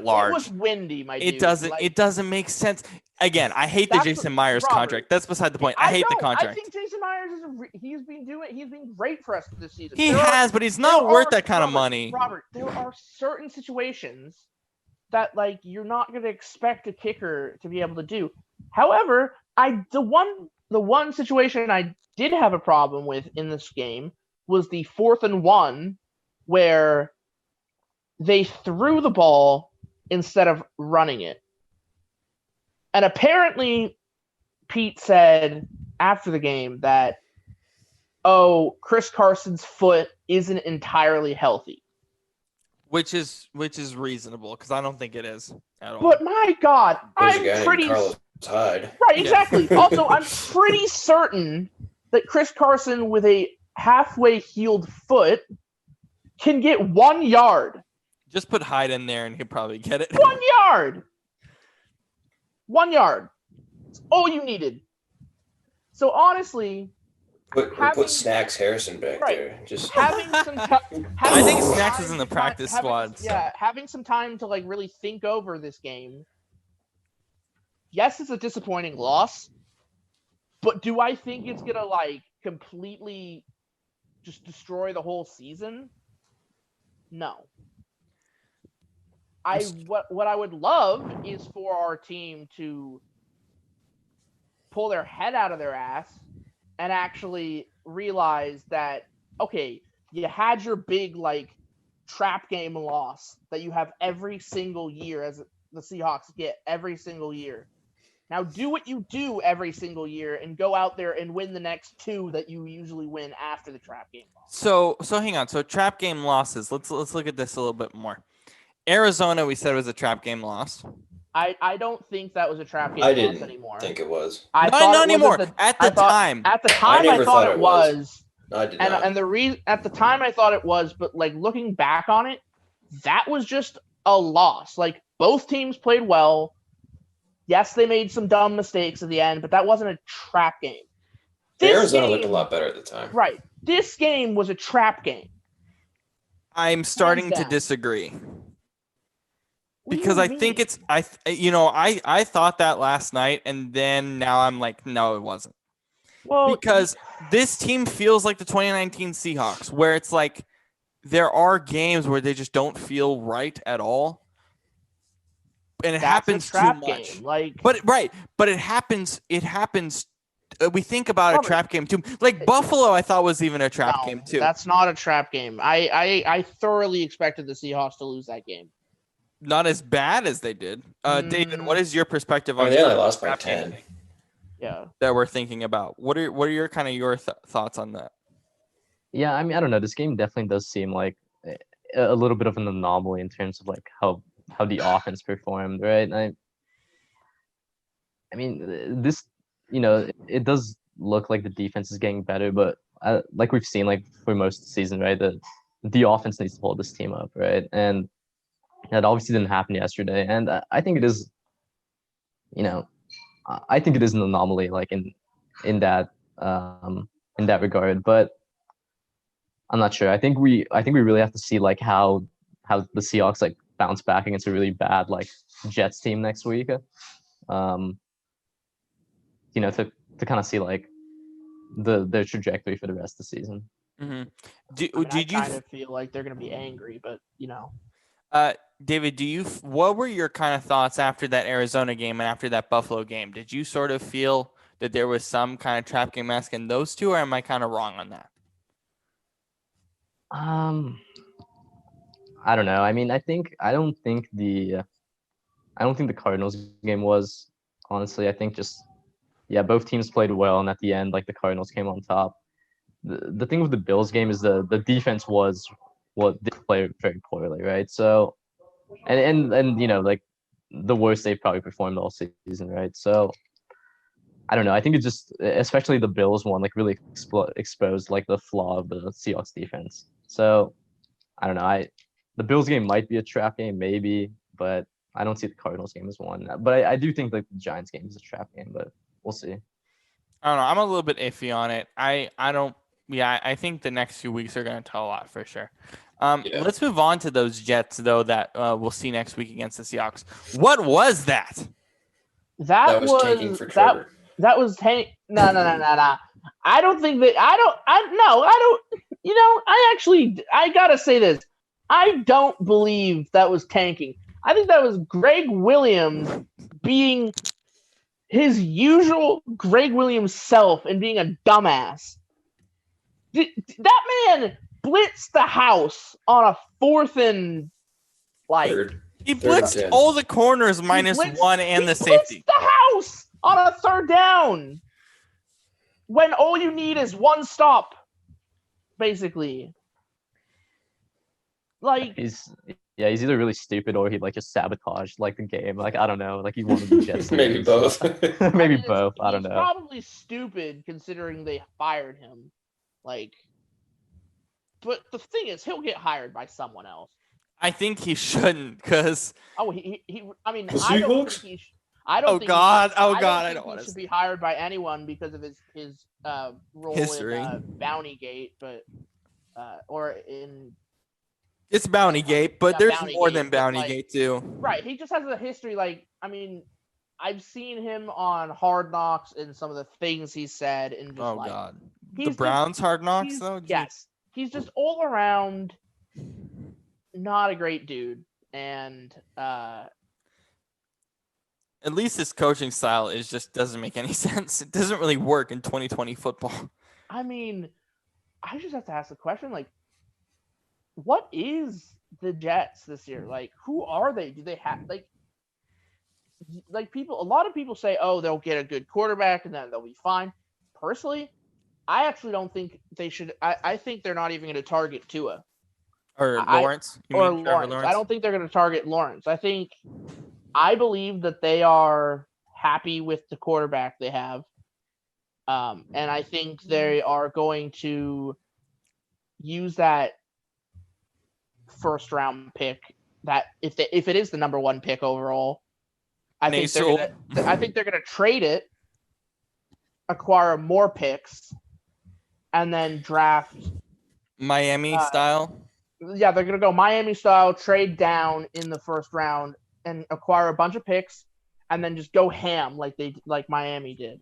large.
It was windy, my dude.
It doesn't make sense. Again, I hate the Jason Myers contract. That's beside the point. I hate the contract.
I think Jason Myers he's been great for us this season.
But he's not worth that kind of money.
Robert, there are certain situations that like you're not going to expect a kicker to be able to do. However, the one situation I did have a problem with in this game was the 4th and 1 where they threw the ball instead of running it. And apparently Pete said after the game that, oh, Chris Carson's foot isn't entirely healthy.
Which is reasonable because I don't think it is at all.
But my God,
There's a
I'm
guy named
pretty
Carlos Hyde.
right. Exactly. Also, I'm pretty certain that Chris Carson with a halfway healed foot can get 1 yard.
Just put Hyde in there and he'll probably get it.
1 yard. 1 yard. That's all you needed. So honestly,
Put Snacks Harrison back
Right.
there. Just
having some
I think Snacks is in the practice squad. So.
Yeah, having some time to like really think over this game. Yes, it's a disappointing loss, but do I think it's gonna like completely just destroy the whole season? No. What I would love is for our team to pull their head out of their ass and actually realize that, okay, you had your big like trap game loss that you have every single year as the Seahawks get every single year. Now do what you do every single year and go out there and win the next 2 that you usually win after the trap game loss.
So hang on. So trap game losses. Let's look at this a little bit more. Arizona, we said was a trap game loss.
I don't think that was a trap game
I
loss
didn't
anymore.
think it was.
I
Not
thought it
anymore.
wasn't
At the time.
At the time, I
never
thought it was.
No, I did not.
And the reason at the time I thought it was, but like looking back on it, that was just a loss. Like both teams played well. Yes, they made some dumb mistakes at the end, but that wasn't a trap game.
Arizona looked a lot better at the time.
Right. This game was a trap game.
I'm starting to
down.
disagree.
What do
Because
you
I think
mean?
it's I thought that last night and then now I'm like, no, it wasn't.
Well,
Because this team feels like the 2019 Seahawks, where it's like there are games where they just don't feel right at all. And it
that's
happens
a trap
too much.
game. Like,
But it happens. We think about
Robert,
a trap game too. Like Buffalo, I thought was even a trap
no,
game too.
That's not a trap game. I thoroughly expected the Seahawks to lose that game.
Not as bad as they did. David, what is your perspective
I
on
mean, they only lost by
trap
10.
game
Yeah.
that we're thinking about? What are your kind of your thoughts on that?
Yeah, I mean, I don't know. This game definitely does seem like a little bit of an anomaly in terms of like how the offense performed, right? And I mean, this, it does look like the defense is getting better, but like we've seen like for most of the season, right? The offense needs to hold this team up, right? And that obviously didn't happen yesterday. And I think it is, I think it is an anomaly, like in that regard. But I'm not sure. I think we really have to see like how the Seahawks like bounce back against a really bad like Jets team next week. To kind of see like their trajectory for the rest of the season.
Mm-hmm.
I kind of feel like they're going to be angry, but
David, what were your kind of thoughts after that Arizona game and after that Buffalo game? Did you sort of feel that there was some kind of trap game mask in those two, or am I kind of wrong on that?
I don't know. I mean, I don't think the Cardinals game was, honestly. I think just, yeah, both teams played well, and at the end, like the Cardinals came on top. The thing with the Bills game is the defense was what they played very poorly, right? So, and like the worst they've probably performed all season, right? So, I don't know. I think it just, especially the Bills one, like really exposed like the flaw of the Seahawks defense. So, I don't know. The Bills game might be a trap game, maybe, but I don't see the Cardinals game as one. But I do think like the Giants game is a trap game, but we'll see.
I don't know. I'm a little bit iffy on it. I don't. Yeah, I think the next few weeks are going to tell a lot for sure. Let's move on to those Jets though that we'll see next week against the Seahawks. What was that?
That was
tanking for Trevor.
That was tank. No. I don't think that. I don't. I gotta say this. I don't believe that was tanking. I think that was Greg Williams being his usual Greg Williams self and being a dumbass. That man blitzed the house on a 4th and like.
Third.
He blitzed all the corners minus one and the safety.
The house on a third down when all you need is one stop, basically. Like,
He's either really stupid or he like just sabotaged like the game. Like I don't know. Like he wanted the Jets to
Maybe
lose.
both.
Maybe
it's-
both. I don't
he's
know.
probably stupid considering they fired him. Like, but the thing is, he'll get hired by someone else.
I think he shouldn't, because
Oh, I mean,
The
I don't
Seahawks?
think he. I don't
oh
think.
god,
I don't
I
think
don't
he
want
should
to.
be hired by anyone because of his role
History.
in Bountygate, but or in
It's Bountygate, but
Yeah,
there's
Bountygate,
more than
but, like,
Bountygate too.
right. He just has a history. Like, I mean, I've seen him on Hard Knocks and some of the things he said, and just
Oh
like
god,
he's
the
just-
Browns Hard Knocks
he's-
though.
yes, he's just all around not a great dude, and
At least his coaching style is just doesn't make any sense. It doesn't really work in 2020 football.
I mean, I just have to ask the question, like, what is the Jets this year? Like, who are they? Do they have like people? A lot of people say, oh, they'll get a good quarterback and then they'll be fine. Personally, I actually don't think they should. I think they're not even going to target Tua
Or
I-
Lawrence. You
or
mean Trevor
Lawrence. I don't think they're going to target Lawrence. I believe that they are happy with the quarterback they have. And I think they are going to use that first round pick, that if it is the number 1 pick overall, I think they're gonna trade it, acquire more picks, and then draft.
Miami style.
Yeah, they're gonna go Miami style, trade down in the first round and acquire a bunch of picks, and then just go ham like Miami did.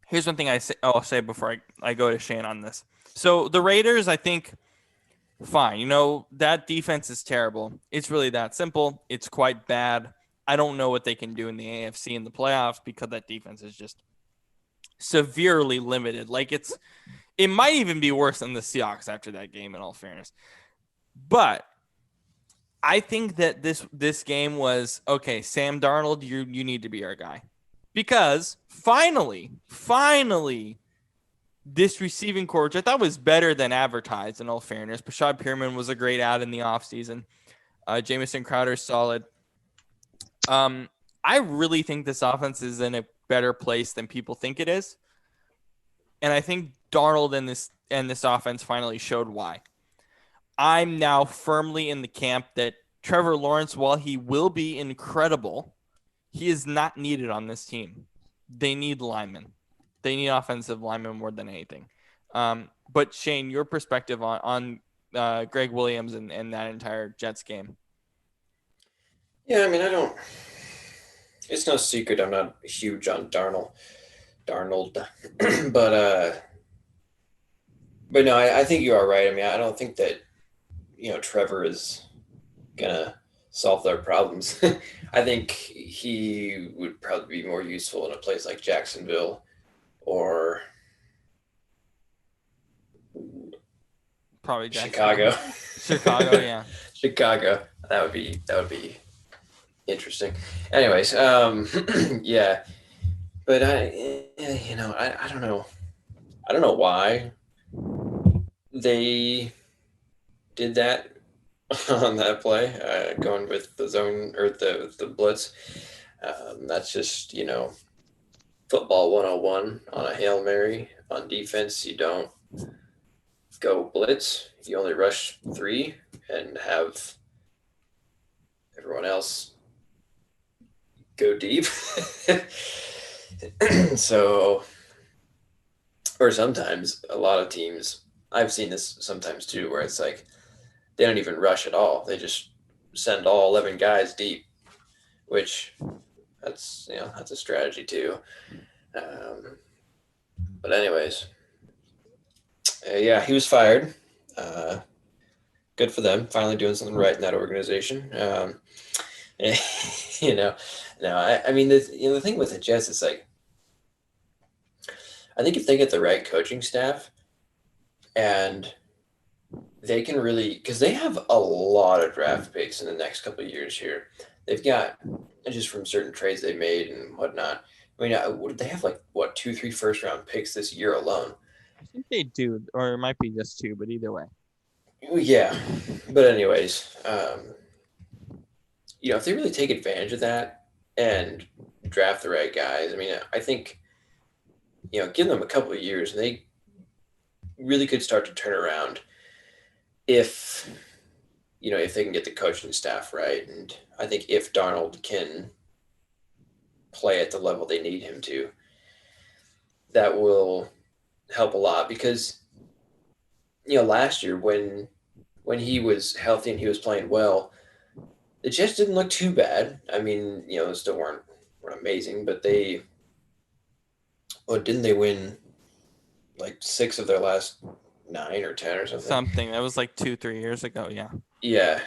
Here's one thing I'll say before I go to Shane on this. So the Raiders, I think, fine. You know, that defense is terrible. It's really that simple. It's quite bad. I don't know what they can do in the AFC in the playoffs because that defense is just severely limited. Like it might even be worse than the Seahawks after that game, in all fairness. But I think that this game was, okay, Sam Darnold, you need to be our guy. Because finally, this receiving core, which I thought was better than advertised, in all fairness. Bashad Perriman was a great ad in the offseason. Jamison Crowder's solid. I really think this offense is in a better place than people think it is. And I think Darnold and this offense finally showed why. I'm now firmly in the camp that Trevor Lawrence, while he will be incredible, he is not needed on this team. They need linemen. They need offensive linemen more than anything. But Shane, your perspective on Greg Williams and that entire Jets game.
Yeah, I mean, it's no secret I'm not huge on Darnold. but no, I think you are right. I mean, I don't think that, Trevor is gonna solve their problems. I think he would probably be more useful in a place like Jacksonville or
Probably
Chicago.
Chicago, yeah.
Chicago. That would be interesting. Anyways, yeah. But I don't know. I don't know why they did that on that play, going with the zone or the blitz. That's just, football 101 on a Hail Mary. On defense, you don't go blitz. You only rush 3 and have everyone else go deep. So, or sometimes a lot of teams, I've seen this sometimes too, where it's like they don't even rush at all. They just send all 11 guys deep, which that's a strategy too. But anyways, yeah, he was fired. Good for them, finally doing something right in that organization. I mean, the thing with the Jets is like, I think if they get the right coaching staff and they can really, because they have a lot of draft picks in the next couple of years here. They've got just from certain trades they made and whatnot. I mean, what did they have, like, what, 2-3 first-round picks this year alone?
I think they do, or it might be just 2, but either way.
Well, yeah, but anyways, if they really take advantage of that and draft the right guys, I mean, I think, give them a couple of years and they really could start to turn around if they can get the coaching staff right. And I think if Darnold can play at the level they need him to, that will help a lot because, last year when he was healthy and he was playing well, the Jets didn't look too bad. I mean, they still weren't amazing, but didn't they win like 6 of their last 9 or 10 or something?
Something that was like 2-3 years ago. Yeah.
Yeah.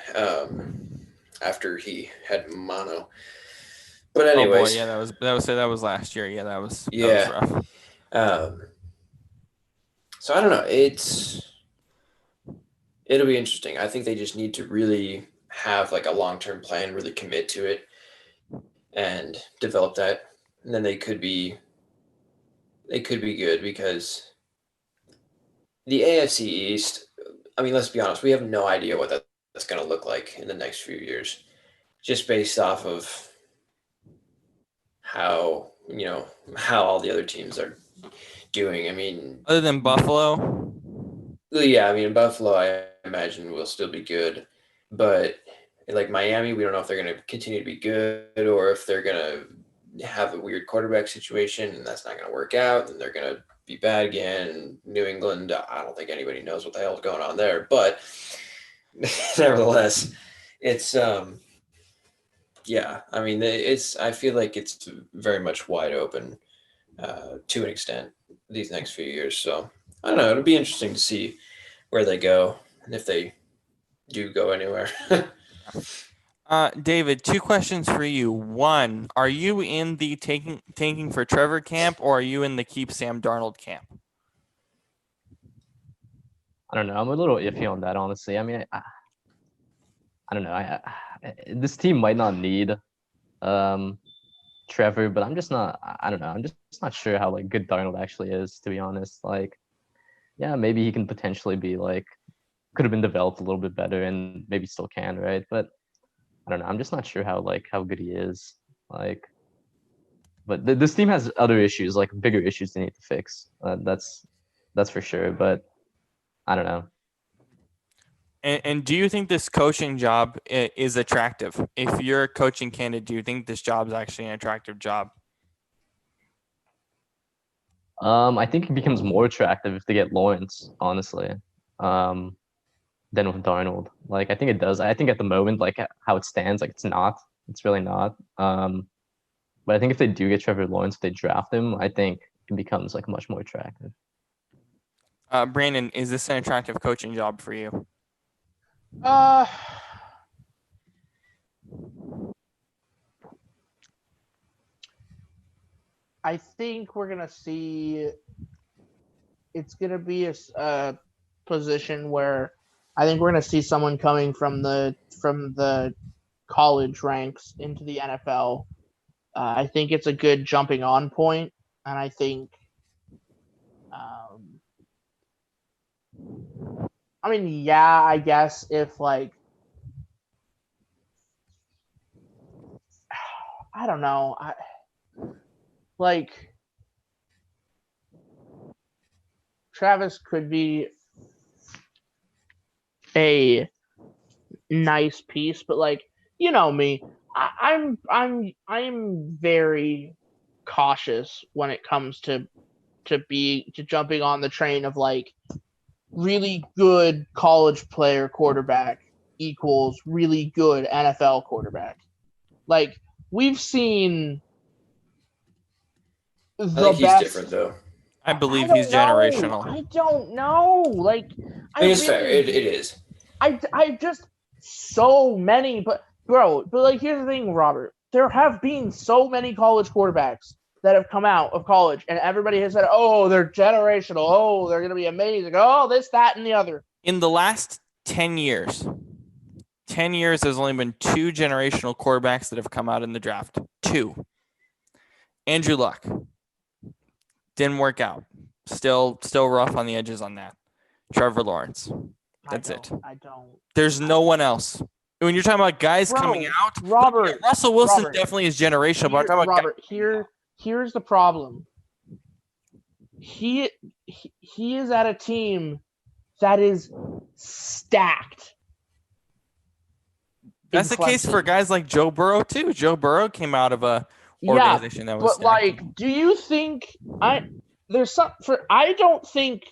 After he had mono. But anyways,
oh boy, yeah, that was last year. Yeah, that was rough.
So I don't know. It'll be interesting. I think they just need to really have like a long-term plan, really commit to it, and develop that, and then they could be good because the AFC East. I mean, let's be honest. We have no idea what that's going to look like in the next few years, just based off of how all the other teams are doing. I mean,
other than Buffalo.
Yeah, I mean, Buffalo, I imagine will still be good, but like Miami, we don't know if they're going to continue to be good or if they're going to have a weird quarterback situation and that's not going to work out and they're going to be bad again. New England, I don't think anybody knows what the hell is going on there, but nevertheless, it's yeah. I mean, I feel like it's very much wide open to an extent these next few years. So I don't know. It'll be interesting to see where they go and if they do go anywhere.
David, 2 questions for you. 1, are you in the tanking for Trevor camp or are you in the keep Sam Darnold camp?
I don't know. I'm a little iffy on that, honestly. I mean, I don't know. This team might not need Trevor, but I'm just not. I don't know. I'm just not sure how like good Darnold actually is, to be honest. Like, yeah, maybe he can potentially be like could have been developed a little bit better, and maybe still can, right? But I don't know. I'm just not sure how good he is. Like, but this team has other issues, like bigger issues they need to fix. That's for sure. But I don't know.
And do you think this coaching job is attractive? If you're a coaching candidate, do you think this job is actually an attractive job?
I think it becomes more attractive if they get Lawrence, honestly, than with Darnold. Like, I think it does. I think at the moment, like how it stands, like it's really not. But I think if they do get Trevor Lawrence, if they draft him, I think it becomes like much more attractive.
Brandon, is this an attractive coaching job for you?
I think we're gonna see. It's gonna be a position where I think we're gonna see someone coming from the college ranks into the NFL. I think it's a good jumping on point, and I think. I mean, yeah, I guess if like. I don't know. Travis could be a nice piece, but like you know me, I'm very cautious when it comes to jumping on the train of like really good college player quarterback equals really good NFL quarterback. Like we've seen
I think he's different though.
I believe he's generational.
I don't know. Like,
it's fair. It is.
I just so many, but like here's the thing, Robert. There have been so many college quarterbacks that have come out of college, and everybody has said, "Oh, they're generational. Oh, they're gonna be amazing. Oh, this, that, and the other."
In the last 10 years, 10 years, there's only been 2 generational quarterbacks that have come out in the draft. 2. Andrew Luck. Didn't work out. Still rough on the edges on that. Trevor Lawrence. That's it.
I don't.
There's no one else. When you're talking about guys
Bro,
coming out,
Robert.
Russell Wilson
Robert,
definitely is generational. But I'm talking about
Robert, here's the problem. He is at a team that is stacked.
That's the case for guys like Joe Burrow too. Joe Burrow came out of a organization that was
but
stacked.
like, do you think I don't think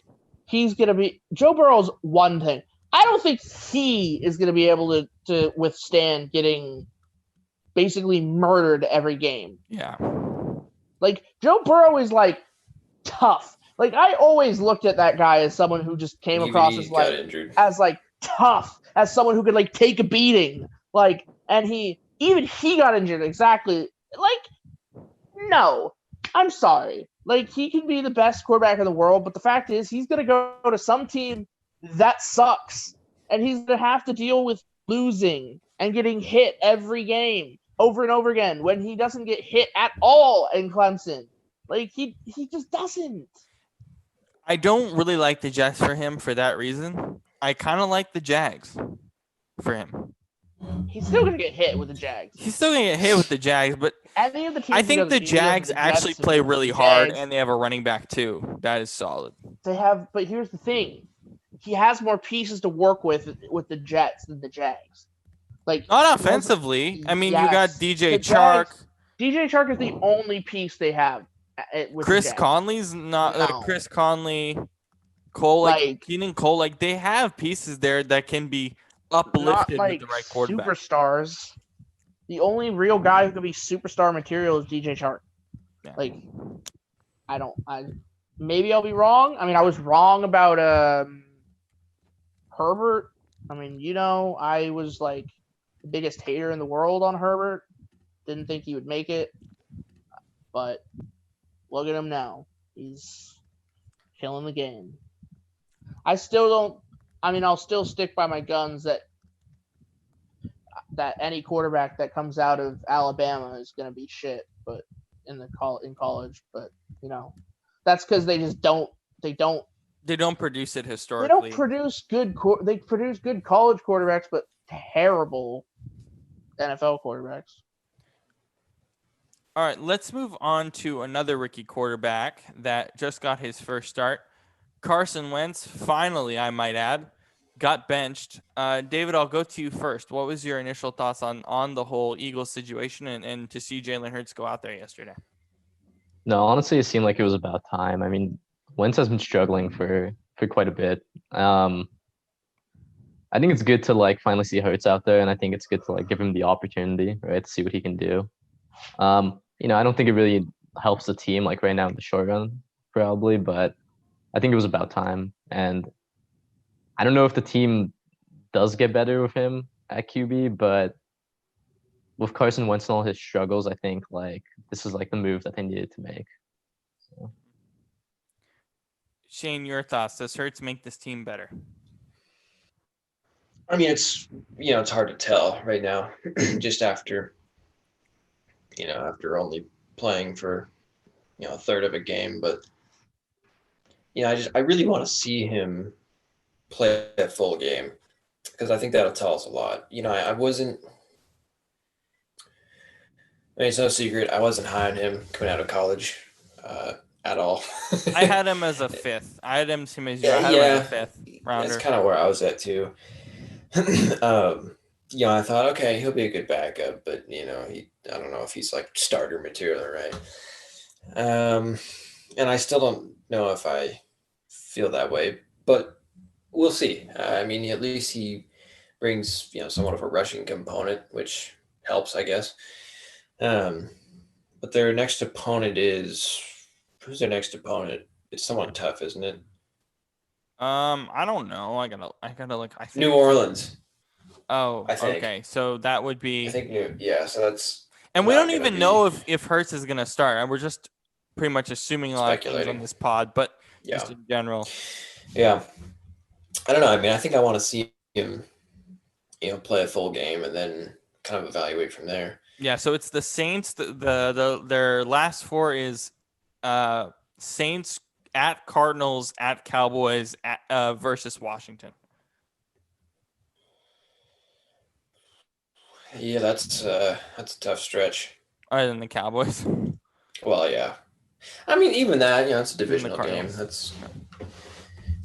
he's gonna be Joe Burrow's one thing. I don't think he is gonna be able to withstand getting basically murdered every game.
Yeah.
Like Joe Burrow is like tough. Like I always looked at that guy as someone who just came across as like tough, as someone who could like take a beating. Like, and he got injured exactly. Like, no, I'm sorry. Like he can be the best quarterback in the world, but the fact is he's gonna go to some team that sucks, and he's gonna have to deal with losing and getting hit every game over and over again when he doesn't get hit at all in Clemson. Like he just doesn't.
I don't really like the Jets for him for that reason. I kind of like the Jags for him.
He's still gonna get hit with the Jags.
He's still gonna get hit with the Jags, but
Any of the teams
I think the Jags actually play really hard, and they have a running back too. That is solid.
They have, but here's the thing: he has more pieces to work with the Jets than the Jags. Like
not offensively. I mean, you got DJ
Chark.
Chark.
DJ Chark is the only piece they have. With
Chris Conley's not.
No.
Chris Conley, Cole, like Keenan Cole, like they have pieces there that can be uplifted
not
with the right quarterback.
Superstars. The only real guy who could be superstar material is DJ Chark.
Yeah.
Like, maybe I'll be wrong. I mean, I was wrong about Herbert. I mean, I was like the biggest hater in the world on Herbert. Didn't think he would make it, but look at him now. He's killing the game. I'll still stick by my guns that any quarterback that comes out of Alabama is going to be shit, but in college. But that's because they don't
produce it historically.
They don't produce good. They produce good college quarterbacks, but terrible NFL quarterbacks.
All right, let's move on to another rookie quarterback that just got his first start. Carson Wentz, finally, I might add, got benched. David, I'll go to you first. What was your initial thoughts on the whole Eagles situation and to see Jalen Hurts go out there yesterday?
No, honestly, it seemed like it was about time. I mean, Wentz has been struggling for quite a bit. I think it's good to finally see Hurts out there, and I think it's good to give him the opportunity, right, to see what he can do. I don't think it really helps the team right now in the short run, probably, but I think it was about time. And I don't know if the team does get better with him at QB, but with Carson Wentz and all his struggles, I think this is the move that they needed to make. So.
Shane, your thoughts? Does Hurts make this team better?
I mean, it's hard to tell right now, just after only playing for a third of a game, but I really want to see him play a full game because I think that'll tell us a lot. It's no secret I wasn't high on him coming out of college at all.
I had him as a fifth. I had him as you. I had him as a fifth rounder.
That's kind of where I was at too. I thought, okay, he'll be a good backup, but I don't know if he's starter material, right? And I still don't know if I feel that way, but we'll see. I mean, at least he brings somewhat of a rushing component, which helps, I guess. But their next opponent who's their next opponent? It's somewhat tough, isn't it?
I don't know. I gotta look. I think
New Orleans.
Oh,
I think.
okay. So that would be.
I think so that's.
And we don't even know if Hurts is gonna start. And we're just pretty much assuming a lot of things on this pod, but just in general.
Yeah. I don't know. I mean, I think I want to see him play a full game and then kind of evaluate from there.
Yeah, so it's the Saints. Their last 4 is Saints at Cardinals at Cowboys versus Washington.
Yeah, that's a tough stretch.
Other than the Cowboys.
Well, yeah. I mean, even that, it's a
Even the
divisional game.
Cardinals.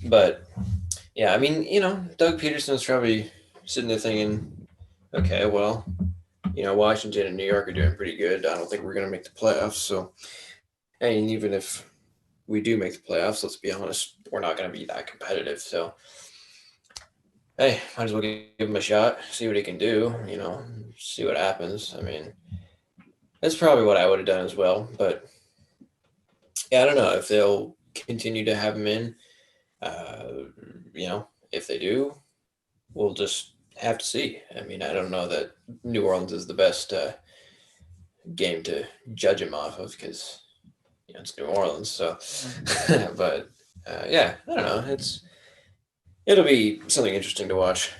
But yeah, I mean, Doug Peterson's probably sitting there thinking, okay, well, Washington and New York are doing pretty good. I don't think we're going to make the playoffs. So, and even if we do make the playoffs, let's be honest, we're not going to be that competitive. So, hey, might as well give him a shot, see what he can do, see what happens. I mean, that's probably what I would have done as well. But yeah, I don't know if they'll continue to have him in. If they do, we'll just have to see. I mean, I don't know that New Orleans is the best game to judge him off of because it's New Orleans. So, but yeah, I don't know. It'll be something interesting to watch.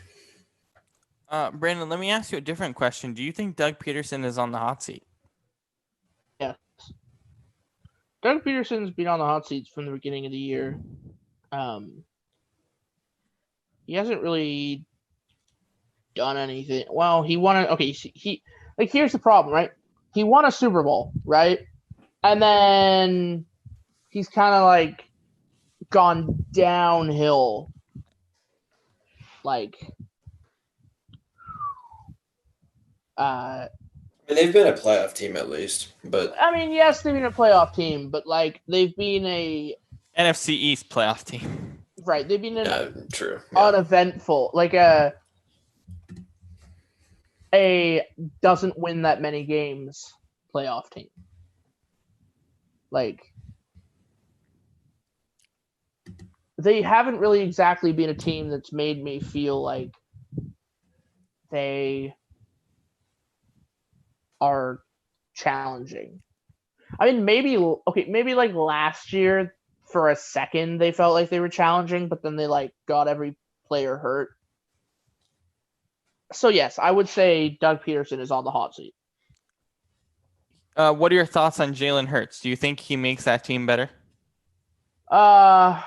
Brandon, let me ask you a different question. Do you think Doug Peterson is on the hot seat?
Yes. Doug Peterson's been on the hot seats from the beginning of the year. He hasn't really done anything. Well, he won here's the problem, right? He won a Super Bowl, right? And then he's kind of gone downhill.
They've been a playoff team at least, but
I mean, yes, they've been a playoff team, but they've been a
NFC East playoff team.
Right, they've been
true.
Uneventful, a doesn't win that many games playoff team. They haven't really exactly been a team that's made me feel like they are challenging. I mean, maybe last year for a second they felt like they were challenging, but then they got every player hurt. So yes, I would say Doug Peterson is on the hot seat.
What are your thoughts on Jalen Hurts? Do you think he makes that team better?
I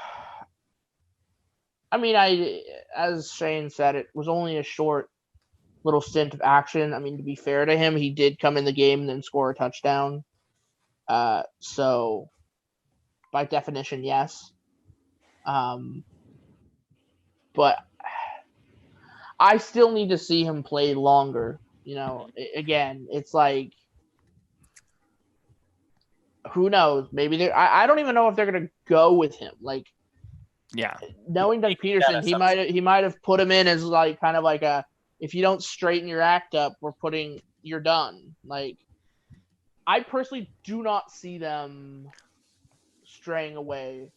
mean, as Shane said, it was only a short little stint of action. I mean, to be fair to him, he did come in the game and then score a touchdown. So by definition, yes. But I still need to see him play longer. Again, it's who knows? Maybe I don't even know if they're gonna go with him.
Yeah.
Knowing Doug Peterson, he might have put him in as kind of a, if you don't straighten your act up, you're done. I personally do not see them straying away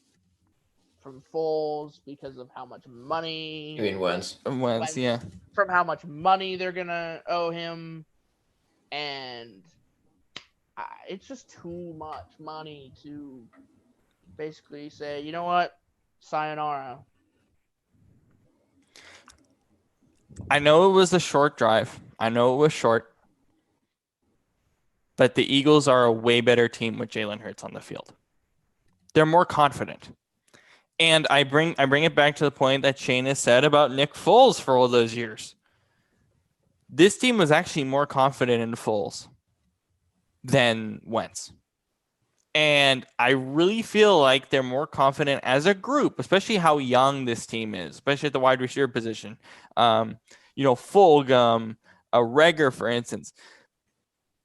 from Foles because of how much money.
You mean Wentz?
Wentz, yeah.
From how much money they're gonna owe him, and it's just too much money to basically say, you know what, sayonara.
I know it was a short drive. I know it was short. But the Eagles are a way better team with Jalen Hurts on the field. They're more confident. And I bring it back to the point that Shane has said about Nick Foles for all those years. This team was actually more confident in Foles than Wentz. And I really feel like they're more confident as a group, especially how young this team is, especially at the wide receiver position. Fulgham, a Reagor, for instance.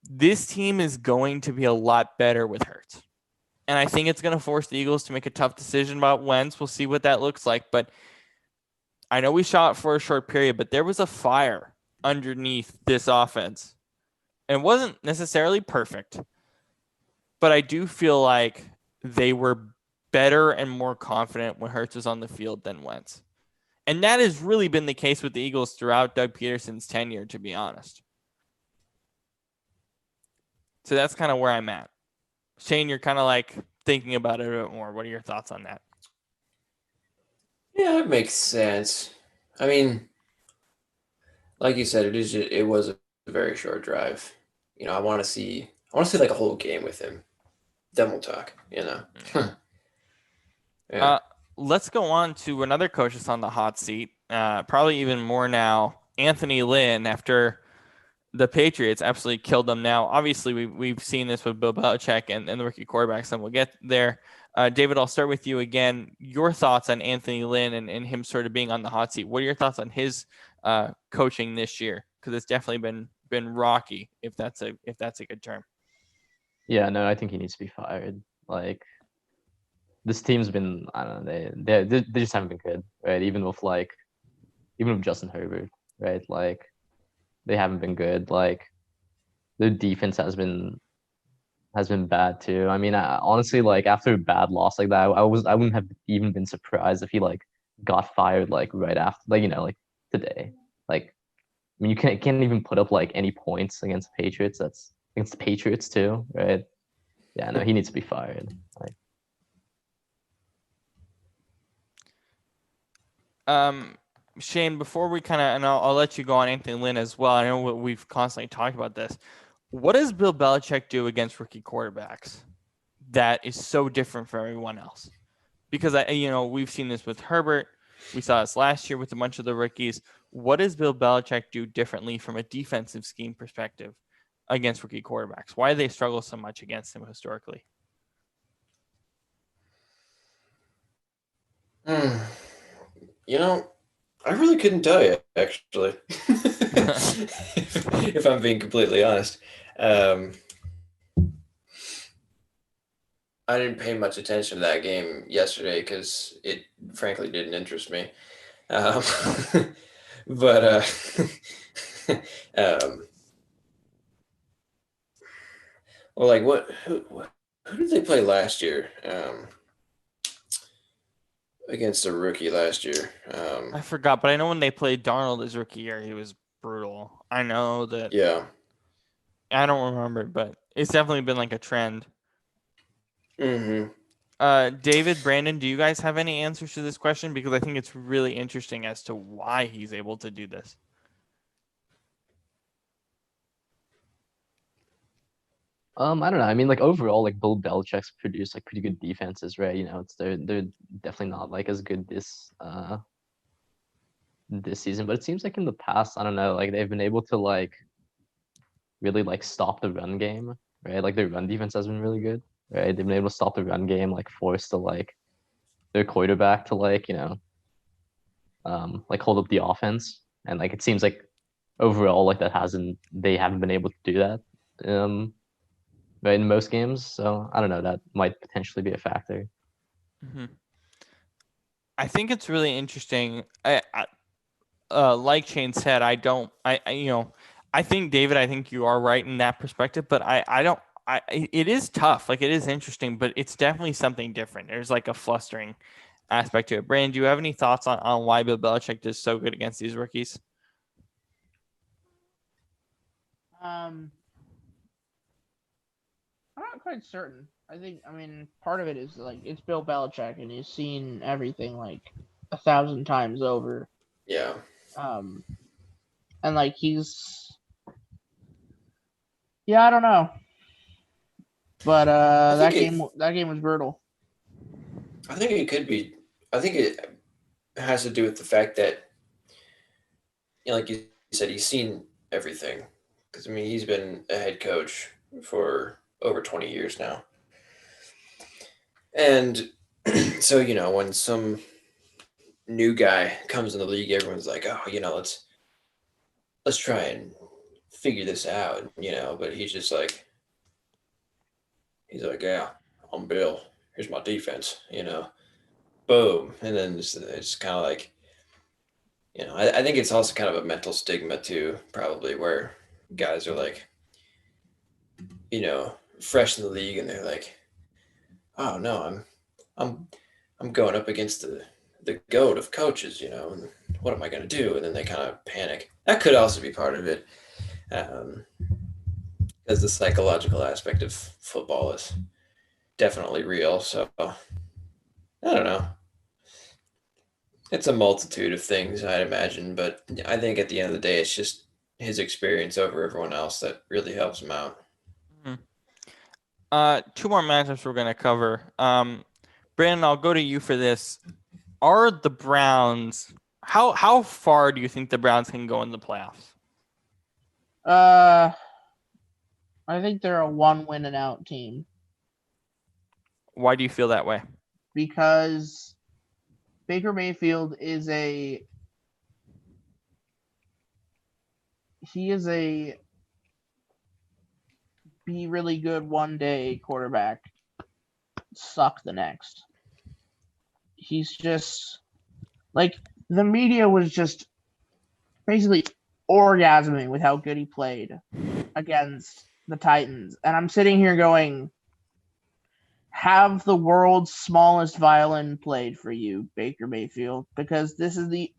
This team is going to be a lot better with Hurts. And I think it's going to force the Eagles to make a tough decision about Wentz. We'll see what that looks like. But I know we shot for a short period, but there was a fire underneath this offense. And it wasn't necessarily perfect. But I do feel like they were better and more confident when Hurts was on the field than Wentz. And that has really been the case with the Eagles throughout Doug Peterson's tenure, to be honest. So that's kind of where I'm at. Shane, you're kind of thinking about it a bit more. What are your thoughts on that?
Yeah, that makes sense. I mean, like you said, it was a very short drive. I want to see like a whole game with him. Then we'll talk. Yeah.
Let's go on to another coach that's on the hot seat. Probably even more now, Anthony Lynn, after the Patriots absolutely killed them. Now, obviously, we've seen this with Bill Belichick and the rookie quarterbacks, and we'll get there. David, I'll start with you again. Your thoughts on Anthony Lynn and him sort of being on the hot seat. What are your thoughts on his coaching this year? Because it's definitely been rocky, if that's a good term.
Yeah, no, I think he needs to be fired. Like, this team's been, I don't know, they just haven't been good, right? Even with Justin Herbert, right? Like, they haven't been good. Like, their defense has been bad too. I mean, honestly, like, after a bad loss like that, I wouldn't have even been surprised if he like got fired like right after, like, like today. Like, I mean, you can't even put up like any points against the Patriots. That's against the Patriots too, right? Yeah, no, he needs to be fired. Like,
Shane, before we and I'll let you go on Anthony Lynn as well. I know we've constantly talked about this. What does Bill Belichick do against rookie quarterbacks that is so different from everyone else? Because we've seen this with Herbert. We saw this last year with a bunch of the rookies. What does Bill Belichick do differently from a defensive scheme perspective against rookie quarterbacks? Why do they struggle so much against him historically?
I really couldn't tell you, actually, if I'm being completely honest. I didn't pay much attention to that game yesterday because it frankly didn't interest me. But well, like who did they play last year? Against a rookie last year.
I forgot, but I know when they played Darnold his rookie year, he was brutal. I know that.
Yeah.
I don't remember, but it's definitely been like a trend.
Mm-hmm.
David, Brandon, do you guys have any answers to this question? Because I think it's really interesting as to why he's able to do this.
I don't know. I mean, like, overall, like, Bill Belichick's produced like pretty good defenses, right? They're definitely not like as good this season, but it seems like in the past, I don't know, like they've been able to like really like stop the run game, right? Like, their run defense has been really good, right? They've been able to stop the run game, like force to like their quarterback to like like hold up the offense, and like it seems like overall like they haven't been able to do that right, in most games. So I don't know, that might potentially be a factor.
Mm-hmm. I think it's really interesting. Like Shane said, I think, David, I think you are right in that perspective, but it is tough. Like, it is interesting, but it's definitely something different. There's like a flustering aspect to it. Brandon, do you have any thoughts on why Bill Belichick does so good against these rookies?
I'm not quite certain. I mean, part of it is like it's Bill Belichick, and he's seen everything like 1,000 times over.
Yeah.
And like I don't know, but that game was brutal.
I think it could be. I think it has to do with the fact that, like you said, he's seen everything. Because I mean, he's been a head coach for over 20 years now, and so when some new guy comes in the league, everyone's like, "Oh, let's try and figure this out," But he's like, "Yeah, I'm Bill. Here's my defense," Boom, and then it's kind of like, I think it's also kind of a mental stigma too, probably, where guys are like, fresh in the league, and they're like, "Oh no, I'm going up against the goat of coaches, and what am I going to do?" And then they kind of panic. That could also be part of it, as the psychological aspect of football is definitely real. So I don't know. It's a multitude of things, I'd imagine, but I think at the end of the day, it's just his experience over everyone else that really helps him out.
Two more matchups we're gonna cover. Brandon, I'll go to you for this. Are the Browns how far do you think the Browns can go in the playoffs?
I think they're a 1 win and out team
Why do you feel that way?
because Baker Mayfield is a be really good one day quarterback, suck the next. He's just like the media was just basically orgasming with how good he played against the Titans. And I'm sitting here going, have the world's smallest violin played for you, Baker Mayfield, because this is the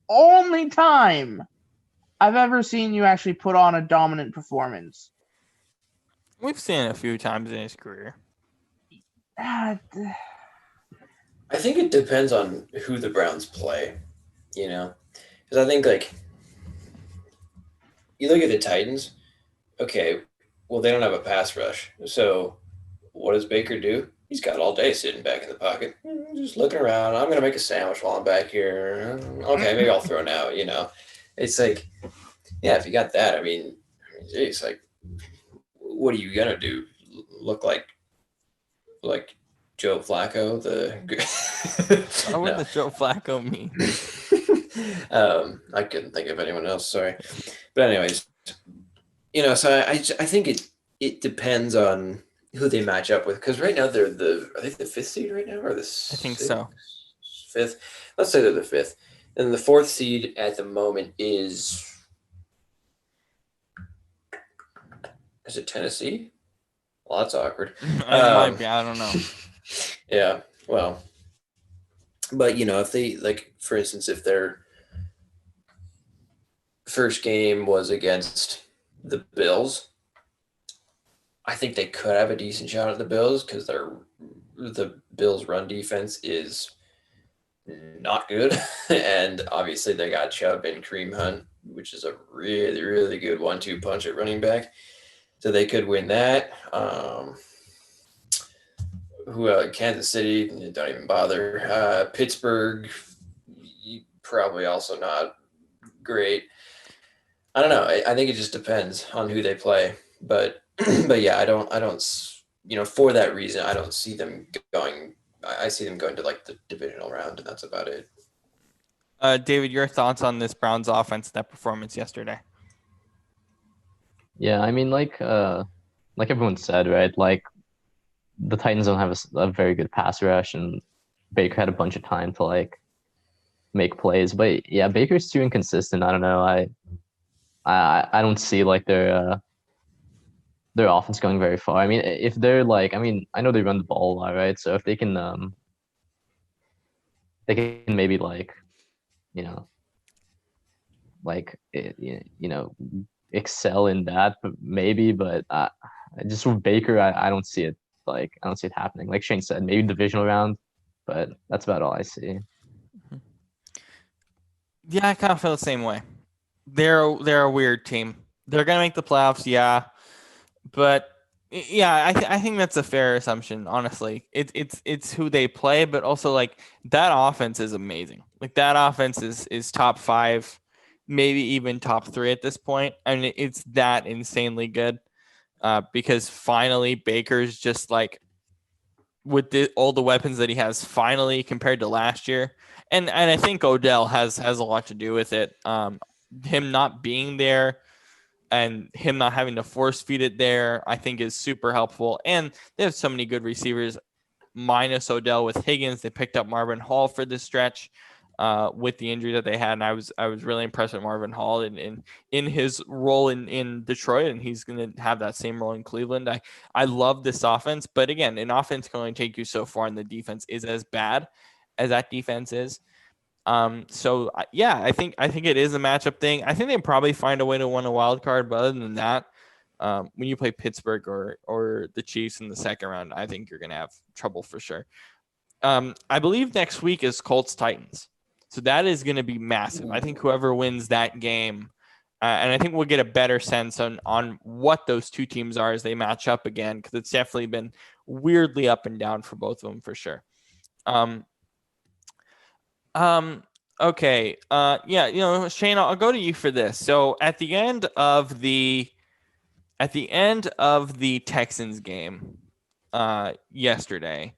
only time I've ever seen you actually put on a dominant performance.
We've seen it a few times in his career.
Ah,
I think it depends on who the Browns play, you know? Because I think, like, you look at the Titans, okay, well, they don't have a pass rush. So what does Baker do? He's got all day sitting back in the pocket, just looking around. I'm going to make a sandwich while I'm back here. Okay, maybe I'll throw now, you know? It's like, yeah, if you got that, I mean, geez, like, what are you going to do? Look like Joe Flacco?
What would
No.
the Joe Flacco mean?
I couldn't think of anyone else. Sorry, but anyways, you know, so I think it depends on who they match up with because right now they're I think the fifth seed right now or the
I think so.
fifth. Let's say they're the fifth, and the fourth seed at the moment is it Tennessee? Well, that's awkward.
It might be. I don't know.
Yeah, well, but you know, if they like, for instance, if their first game was against the Bills, I think they could have a decent shot at the Bills because the Bills' run defense is not good, and obviously they got Chubb and Kareem Hunt, which is a really really good 1-2 punch at running back, so they could win that. Kansas City, don't even bother. Pittsburgh, probably also not great. I don't know. I think it just depends on who they play, but yeah, I don't, you know, for that reason, I don't see them going. I see them going to like the divisional round, and that's about it.
David, your thoughts on this Browns offense, that performance yesterday?
Yeah, I mean, like everyone said, right? Like the Titans don't have a very good pass rush, and Baker had a bunch of time to like make plays. But yeah, Baker's too inconsistent. I don't know. I don't see like their offense going very far. I mean, if they're like, I mean, I know they run the ball a lot, right? So if they can maybe like, you know, like you know, excel in that, maybe. But just with Baker, I don't see it. Like, I don't see it happening. Like Shane said, maybe divisional round, but that's about all I see.
Yeah, I kind of feel the same way. They're a weird team. They're gonna make the playoffs, yeah, but yeah, I think that's a fair assumption. Honestly, it's who they play, but also like that offense is amazing. Like that offense is top 5, maybe even top 3 at this point. I mean, it's that insanely good. Because finally Baker's just like with all the weapons that he has finally compared to last year. And I think Odell has a lot to do with it. Him not being there and him not having to force feed it there, I think is super helpful. And they have so many good receivers minus Odell with Higgins. They picked up Marvin Hall for this stretch. With the injury that they had, and I was really impressed with Marvin Hall in his role in Detroit, and he's going to have that same role in Cleveland. I love this offense, but again, an offense can only take you so far, and the defense is as bad as that defense is. So yeah, I think it is a matchup thing. I think they probably find a way to win a wild card, but other than that, when you play Pittsburgh or the Chiefs in the second round, I think you're going to have trouble for sure. I believe next week is Colts Titans. So that is going to be massive. I think whoever wins that game, and I think we'll get a better sense on what those two teams are as they match up again, because it's definitely been weirdly up and down for both of them for sure. Okay. Yeah, Shane, I'll go to you for this. So at the end of the Texans game yesterday,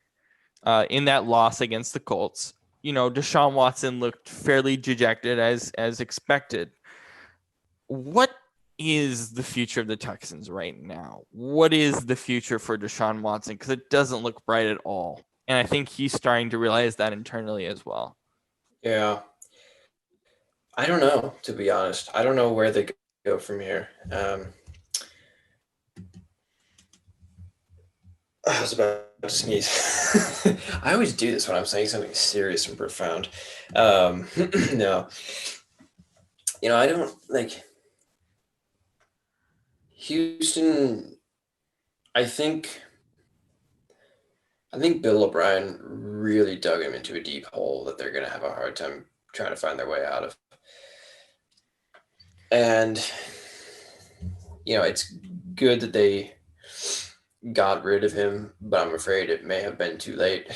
in that loss against the Colts, Deshaun Watson looked fairly dejected as expected. What is the future of the Texans right now? What is the future for Deshaun Watson? Because it doesn't look bright at all. And I think he's starting to realize that internally as well.
Yeah. I don't know, to be honest. I don't know where they go from here. I was about to sneeze. I always do this when I'm saying something serious and profound. No. I don't like Houston. I think Bill O'Brien really dug him into a deep hole that they're going to have a hard time trying to find their way out of. And, it's good that they got rid of him, but I'm afraid it may have been too late.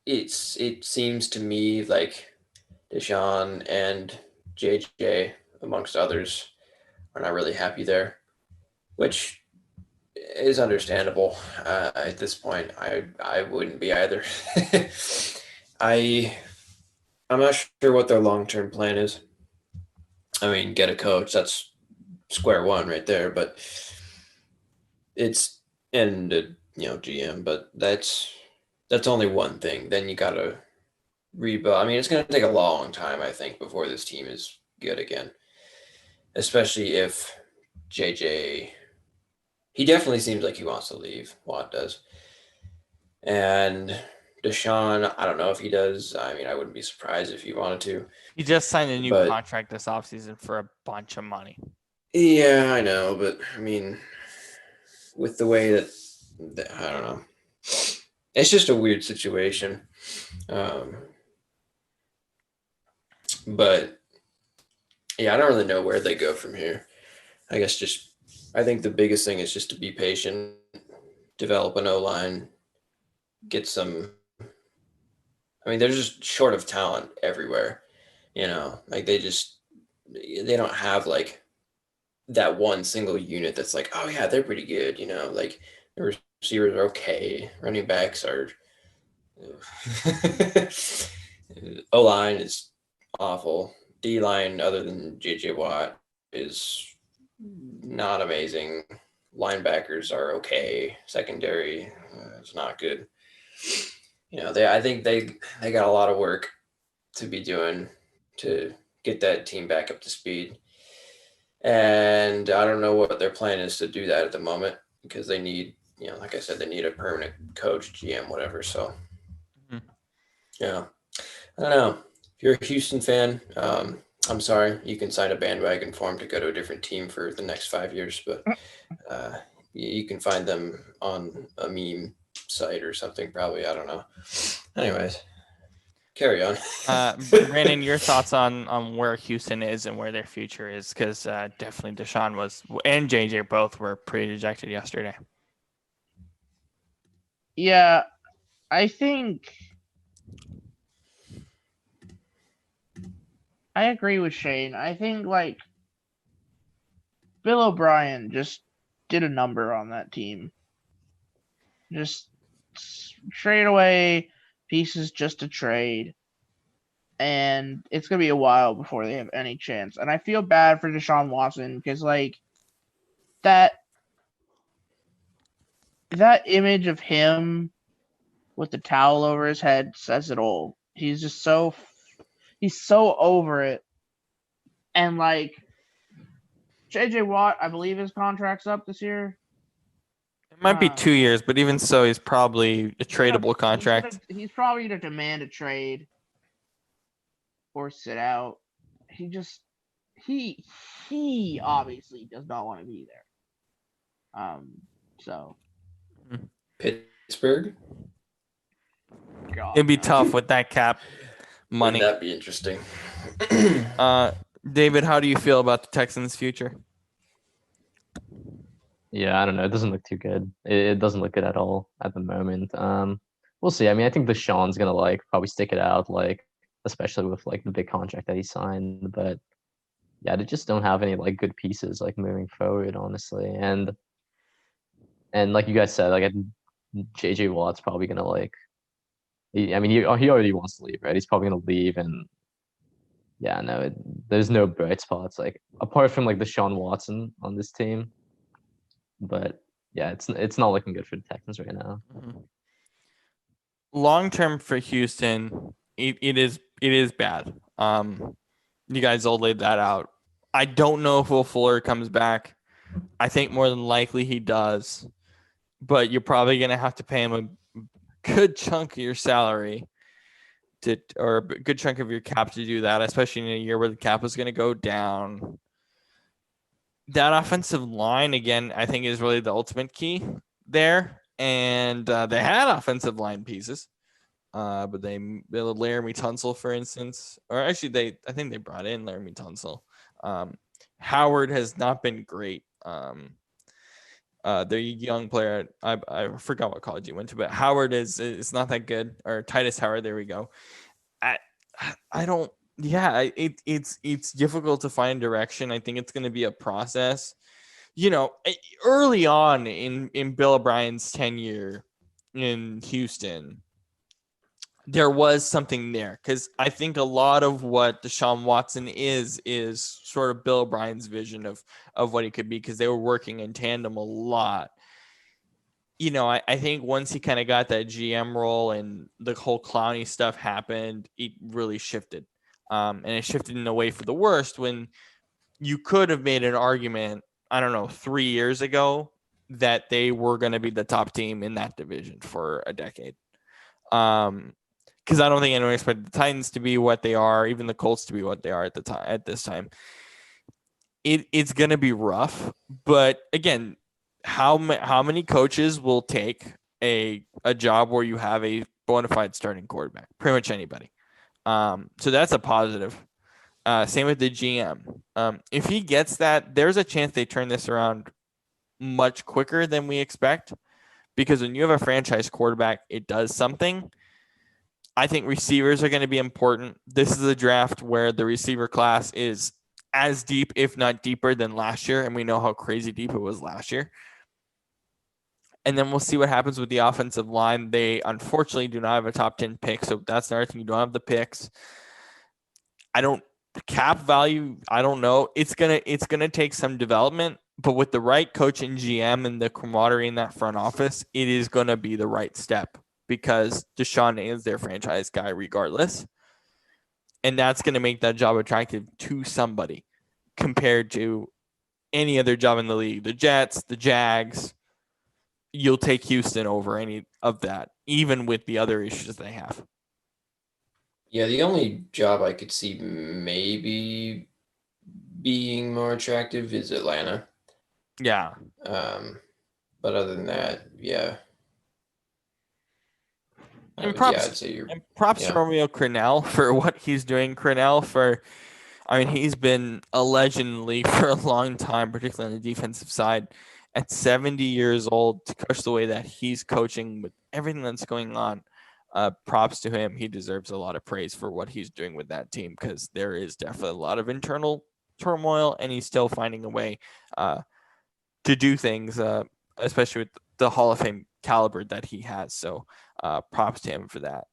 It seems to me like Deshaun and JJ, amongst others, are not really happy there, which is understandable. At this point, I wouldn't be either. I'm not sure what their long-term plan is. I mean, get a coach, that's square one right there, but it's and GM, but that's only one thing. Then you gotta rebuild. I mean, it's gonna take a long time, I think, before this team is good again. Especially if JJ, he definitely seems like he wants to leave. Watt does. And Deshaun, I don't know if he does. I mean, I wouldn't be surprised if he wanted to.
He just signed a new
But-
contract this offseason for a bunch of money.
Yeah, I know, but I mean, with the way that I don't know, it's just a weird situation. But yeah, I don't really know where they go from here. I guess I think the biggest thing is just to be patient, develop an O-line, get some. I mean, they're just short of talent everywhere. Like they don't have like that one single unit that's like, oh yeah, they're pretty good. Like the receivers are okay, running backs are. O-line is awful. D-line, other than JJ Watt, is not amazing. Linebackers are okay. Secondary is not good. I think they got a lot of work to be doing to get that team back up to speed. And I don't know what their plan is to do that at the moment, because they need, like I said, they need a permanent coach, GM, whatever. So, yeah, I don't know. If you're a Houston fan, I'm sorry, you can sign a bandwagon form to go to a different team for the next 5 years, but you can find them on a meme site or something, probably. I don't know. Anyways, carry on.
Brandon, your thoughts on where Houston is and where their future is, because definitely Deshaun and JJ both were pretty dejected yesterday.
Yeah, I think I agree with Shane. I think like Bill O'Brien just did a number on that team. Just trade away pieces just to trade. And it's going to be a while before they have any chance. And I feel bad for Deshaun Watson because, like, that image of him with the towel over his head says it all. He's just he's so over it. And, like, JJ Watt, I believe his contract's up this year.
It might be 2 years, but even so, he's probably a tradable contract.
He's probably going to demand a trade or sit out. He obviously does not want to be there. So
Pittsburgh Pittsburgh?
God,
It'd be
no.
tough with that cap money.
Wouldn't that be interesting?
David, how do you feel about the Texans' future?
Yeah, I don't know. It doesn't look too good. It doesn't look good at all at the moment. We'll see. I mean, I think Deshaun's gonna like probably stick it out, like especially with like the big contract that he signed. But yeah, they just don't have any like good pieces like moving forward, honestly. And like you guys said, like JJ Watt's probably gonna like. I mean, he already wants to leave, right? He's probably gonna leave, and yeah, no, there's no bright spots like apart from like Deshaun Watson on this team. But yeah, it's not looking good for the Texans right now.
Long term for Houston, it is bad. You guys all laid that out. I don't know if Will Fuller comes back. I think more than likely he does, but you're probably gonna have to pay him a good chunk of your salary or a good chunk of your cap to do that, especially in a year where the cap is gonna go down. That offensive line, again, I think is really the ultimate key there. And they had offensive line pieces, but they Laramie Tunsil, for instance, or actually I think they brought in Laramie Tunsil. Howard has not been great. Their young player, I forgot what college he went to, but Howard is not that good. Or Titus Howard, there we go. I don't. Yeah, it's difficult to find direction. I think it's going to be a process. Early on in Bill O'Brien's tenure in Houston, there was something there because I think a lot of what Deshaun Watson is sort of Bill O'Brien's vision of what he could be because they were working in tandem a lot. I think once he kind of got that GM role and the whole Clowney stuff happened, it really shifted. And it shifted in a way for the worst when you could have made an argument, I don't know, 3 years ago that they were going to be the top team in that division for a decade. Because I don't think anyone expected the Titans to be what they are, even the Colts to be what they are at this time. It's going to be rough. But again, how many coaches will take a job where you have a bona fide starting quarterback? Pretty much anybody. So that's a positive. Same with the GM. If he gets that, there's a chance they turn this around much quicker than we expect. Because when you have a franchise quarterback, it does something. I think receivers are going to be important. This is a draft where the receiver class is as deep, if not deeper, than last year. And we know how crazy deep it was last year. And then we'll see what happens with the offensive line. They unfortunately do not have a top 10 pick. So that's another thing. You don't have the picks. Cap value, I don't know. It's gonna take some development, but with the right coach and GM and the camaraderie in that front office, it is gonna be the right step because Deshaun is their franchise guy regardless. And that's gonna make that job attractive to somebody compared to any other job in the league. The Jets, the Jags, you'll take Houston over any of that, even with the other issues they have.
Yeah, the only job I could see maybe being more attractive is Atlanta.
Yeah.
But other than that, yeah.
And props,
I'd say
to Romeo Crennel for what he's doing. He's been a legend in the league for a long time, particularly on the defensive side. At 70 years old, to coach the way that he's coaching with everything that's going on, props to him. He deserves a lot of praise for what he's doing with that team because there is definitely a lot of internal turmoil, and he's still finding a way to do things, especially with the Hall of Fame caliber that he has. So props to him for that.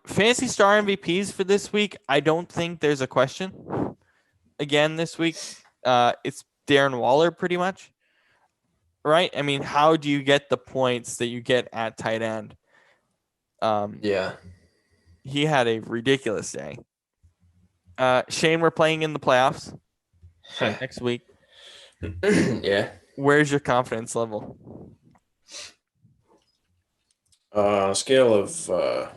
Fantasy star MVPs for this week. I don't think there's a question. Again, this week, it's Darren Waller pretty much. Right? I mean, how do you get the points that you get at tight end?
Yeah.
He had a ridiculous day. Shane, we're playing in the playoffs next week.
Yeah.
Where's your confidence level?
Scale of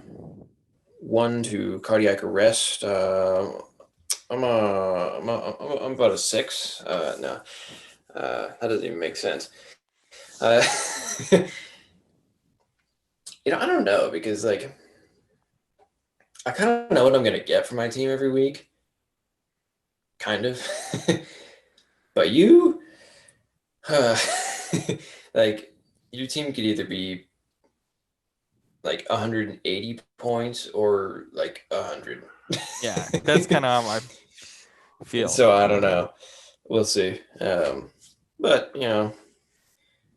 1 to cardiac arrest. I'm about a 6. No, that doesn't even make sense. I don't know because like I kind of know what I'm gonna get from my team every week, kind of. But you, like your team could either be like 180 points or like 100.
Yeah, that's kind of how I feel.
So I don't know. We'll see. But if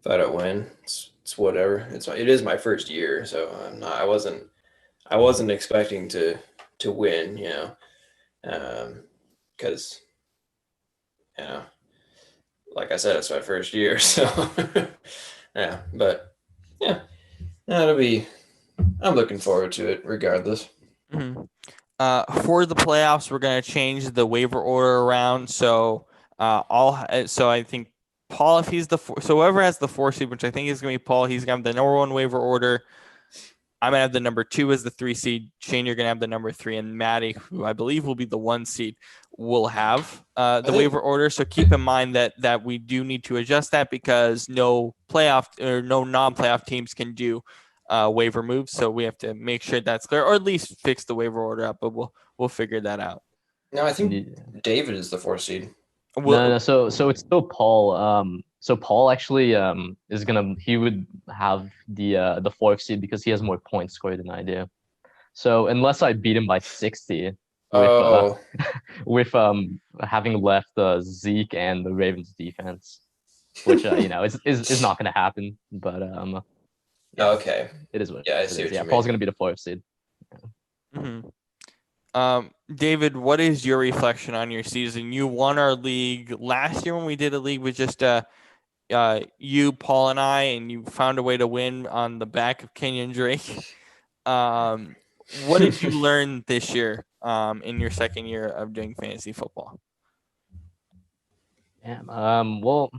I don't win, it's whatever. It is my first year, so I wasn't expecting to win, because you know, like I said, it's my first year, so yeah. But yeah, that'll be. I'm looking forward to it, regardless.
Mhm. For the playoffs, we're going to change the waiver order around. So I think Paul, if he's so whoever has the 4 seed, which I think is going to be Paul, he's going to have the number 1 waiver order. I'm going to have the number 2 as the 3 seed. Shane, you're going to have the number 3, and Maddie, who I believe will be the 1 seed, will have the waiver order. So keep in mind that we do need to adjust that because no playoff or no non-playoff teams can do waiver moves. So we have to make sure that's clear, or at least fix the waiver order up. But we'll figure that out.
No, I think
Yeah.
David is the 4th seed.
No. So it's still Paul. So Paul actually he would have the 4th seed because he has more points scored than I do. So unless I beat him by 60 with with having left Zeke and the Ravens defense, which is not going to happen. But
okay.
it is what
Yeah, I
it
see
is.
what
Yeah,
you
Paul's
mean.
going to be the 4th seed.
Mm-hmm. David, what is your reflection on your season? You won our league last year when we did a league with just you, Paul, and I, and you found a way to win on the back of Kenyon Drake. What did you learn this year in your second year of doing fantasy football?
Yeah. Well,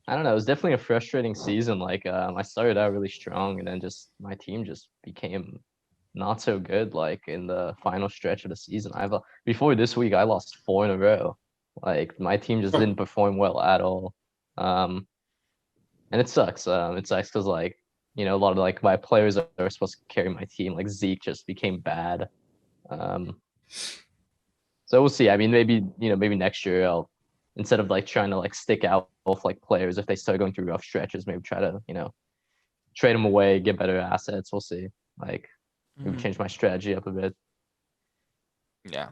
I don't know. It was definitely a frustrating season. Like, I started out really strong, and then just my team just became not so good. Like in the final stretch of the season, before this week I lost 4 in a row. Like my team just didn't perform well at all. And it sucks. It sucks because like a lot of like my players that are supposed to carry my team, like Zeke, just became bad. So we'll see. I mean, maybe next year I'll, instead of like trying to like stick out both like players, if they start going through rough stretches, maybe try to trade them away, get better assets. We'll see. Like maybe change my strategy up a bit.
Yeah.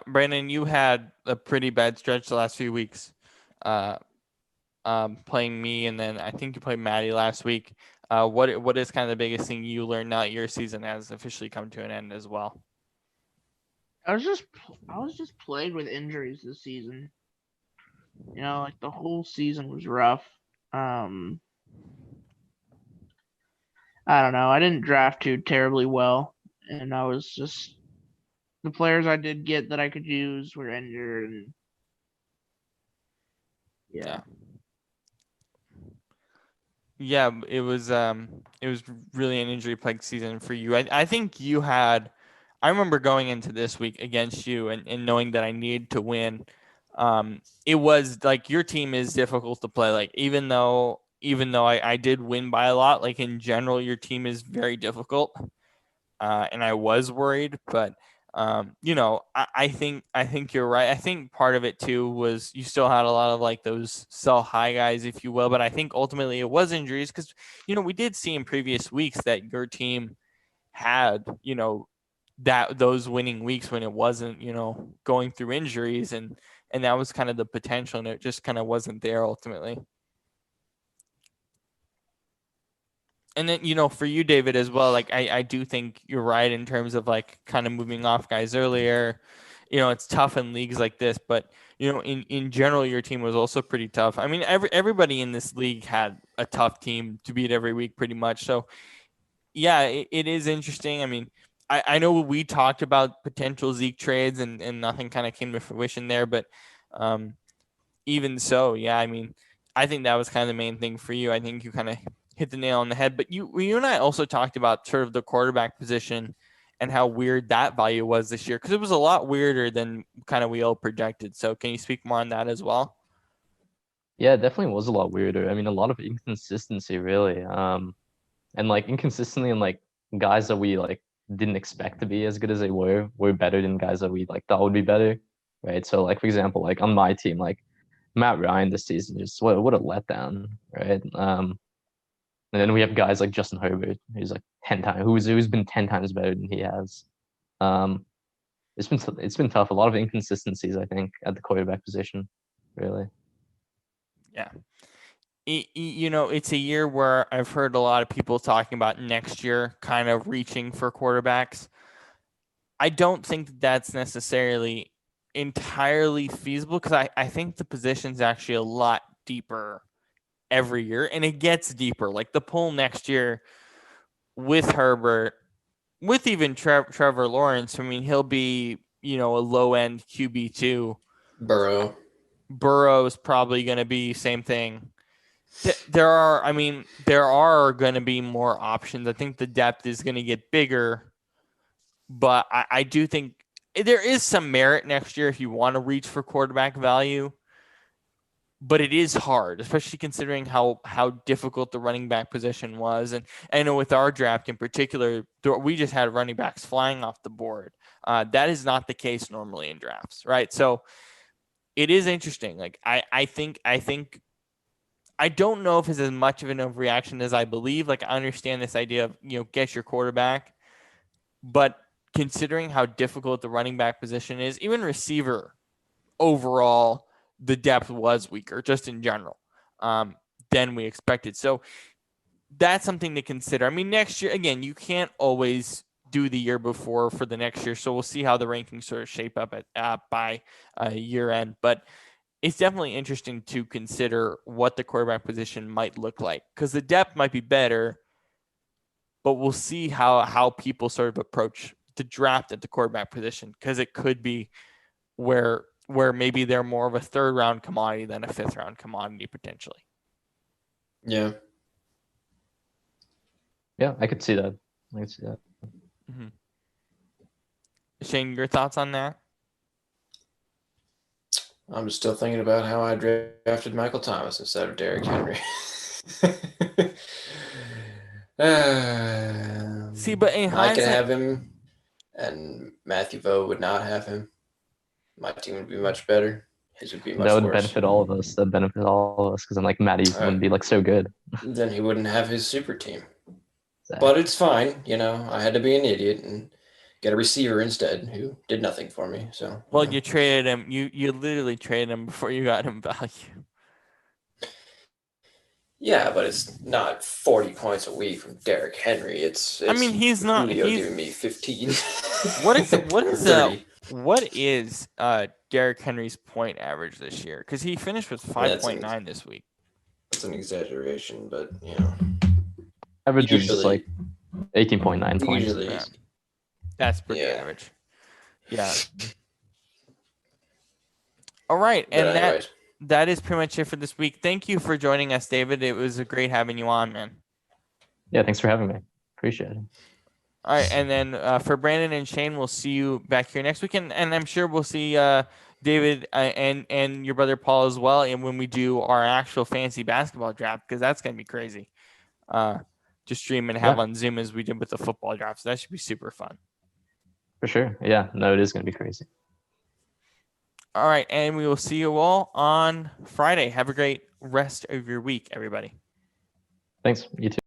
Brandon, you had a pretty bad stretch the last few weeks. Playing me, and then I think you played Maddie last week. What is kind of the biggest thing you learned now that your season has officially come to an end as well?
I was just plagued with injuries this season. Like the whole season was rough. I don't know. I didn't draft too terribly well, and I was just the players I did get that I could use were injured, and yeah.
Yeah, it was really an injury plagued season for you. I think you had. I remember going into this week against you and knowing that I needed to win. It was like your team is difficult to play. Like even though I did win by a lot, like in general, your team is very difficult. And I was worried, but I think you're right. I think part of it too was you still had a lot of like those sell high guys, if you will. But I think ultimately it was injuries because we did see in previous weeks that your team had those winning weeks when it wasn't going through injuries, and that was kind of the potential, and it just kind of wasn't there ultimately. And then, for you, David, as well, like I do think you're right in terms of like kind of moving off guys earlier. It's tough in leagues like this, but in general, your team was also pretty tough. I mean, everybody in this league had a tough team to beat every week pretty much. So yeah, it is interesting. I mean, I know we talked about potential Zeke trades and nothing kind of came to fruition there, but even so, yeah, I mean, I think that was kind of the main thing for you. I think you kind of hit the nail on the head. But you and I also talked about sort of the quarterback position and how weird that value was this year, because it was a lot weirder than kind of we all projected. So can you speak more on that as well?
Yeah, it definitely was a lot weirder. I mean, a lot of inconsistency, really. and like inconsistently, and like guys that we like didn't expect to be as good as they were better than guys that we like thought would be better, right? So like for example, like on my team, like Matt Ryan this season just what a letdown, right? And then we have guys like Justin Herbert, who's like 10 times, who's been 10 times better than he has. Um, it's been tough. A lot of inconsistencies, I think, at the quarterback position, really.
Yeah. You know, it's a year where I've heard a lot of people talking about next year kind of reaching for quarterbacks. I don't think that's necessarily entirely feasible because I think the position's actually a lot deeper every year, and it gets deeper. Like the pool next year with Herbert, with even Trevor Lawrence, I mean, he'll be, you know, a low end QB2. Burrow's probably going to be same thing. There are going to be more options. I think the depth is going to get bigger, but I do think there is some merit next year if you want to reach for quarterback value. But it is hard, especially considering how difficult the running back position was. And I know with our draft in particular, we just had running backs flying off the board. That is not the case normally in drafts, right? So it is interesting. Like I think I don't know if it's as much of an overreaction as I believe. Like I understand this idea of, you know, get your quarterback, but considering how difficult the running back position is, even receiver overall, the depth was weaker just in general than we expected. So that's something to consider. I mean, next year, again, you can't always do the year before for the next year. So we'll see how the rankings sort of shape up by year end. But it's definitely interesting to consider what the quarterback position might look like because the depth might be better, but we'll see how people sort of approach the draft at the quarterback position because it could be where maybe they're more of a third round commodity than a fifth round commodity potentially.
Yeah.
Yeah, I could see that.
Mm-hmm. Shane, your thoughts on that?
I'm still thinking about how I drafted Michael Thomas instead of Derrick Henry.
See, but in
I could
hindsight,
have him, and Matthew Vo would not have him. My team would be much better. His would be much
That would
worse.
benefit all of us. That benefit all of us because then like Matty wouldn't be like so good.
Then he wouldn't have his super team.
Exactly.
But it's fine, you know. I had to be an idiot and get a receiver instead who did nothing for me. So
well, you traded him. You literally traded him before you got him value.
Yeah, but it's not 40 points a week from Derrick Henry. It's
I mean, he's not.
Julio
He's
giving me 15.
what is
30.
what is Derrick Henry's point average this year? Because he finished with 5.9 this week.
That's an exaggeration, but you know,
Average is
usually
like 18.9 points.
usually
Yeah. That's pretty
Yeah.
average. Yeah. All right,
but
and
anyways,
that is pretty much it for this week. Thank you for joining us, David. It was great having you on, man.
Yeah, thanks for having me. Appreciate it.
All right, and then for Brandon and Shane, we'll see you back here next week, and I'm sure we'll see David and your brother Paul as well, and when we do our actual fantasy basketball draft, because that's gonna be crazy. To stream and have on Zoom as we did with the football draft, so that should be super fun.
For sure. Yeah, no, it is gonna be crazy.
All right, and we will see you all on Friday. Have a great rest of your week, everybody.
Thanks. You too.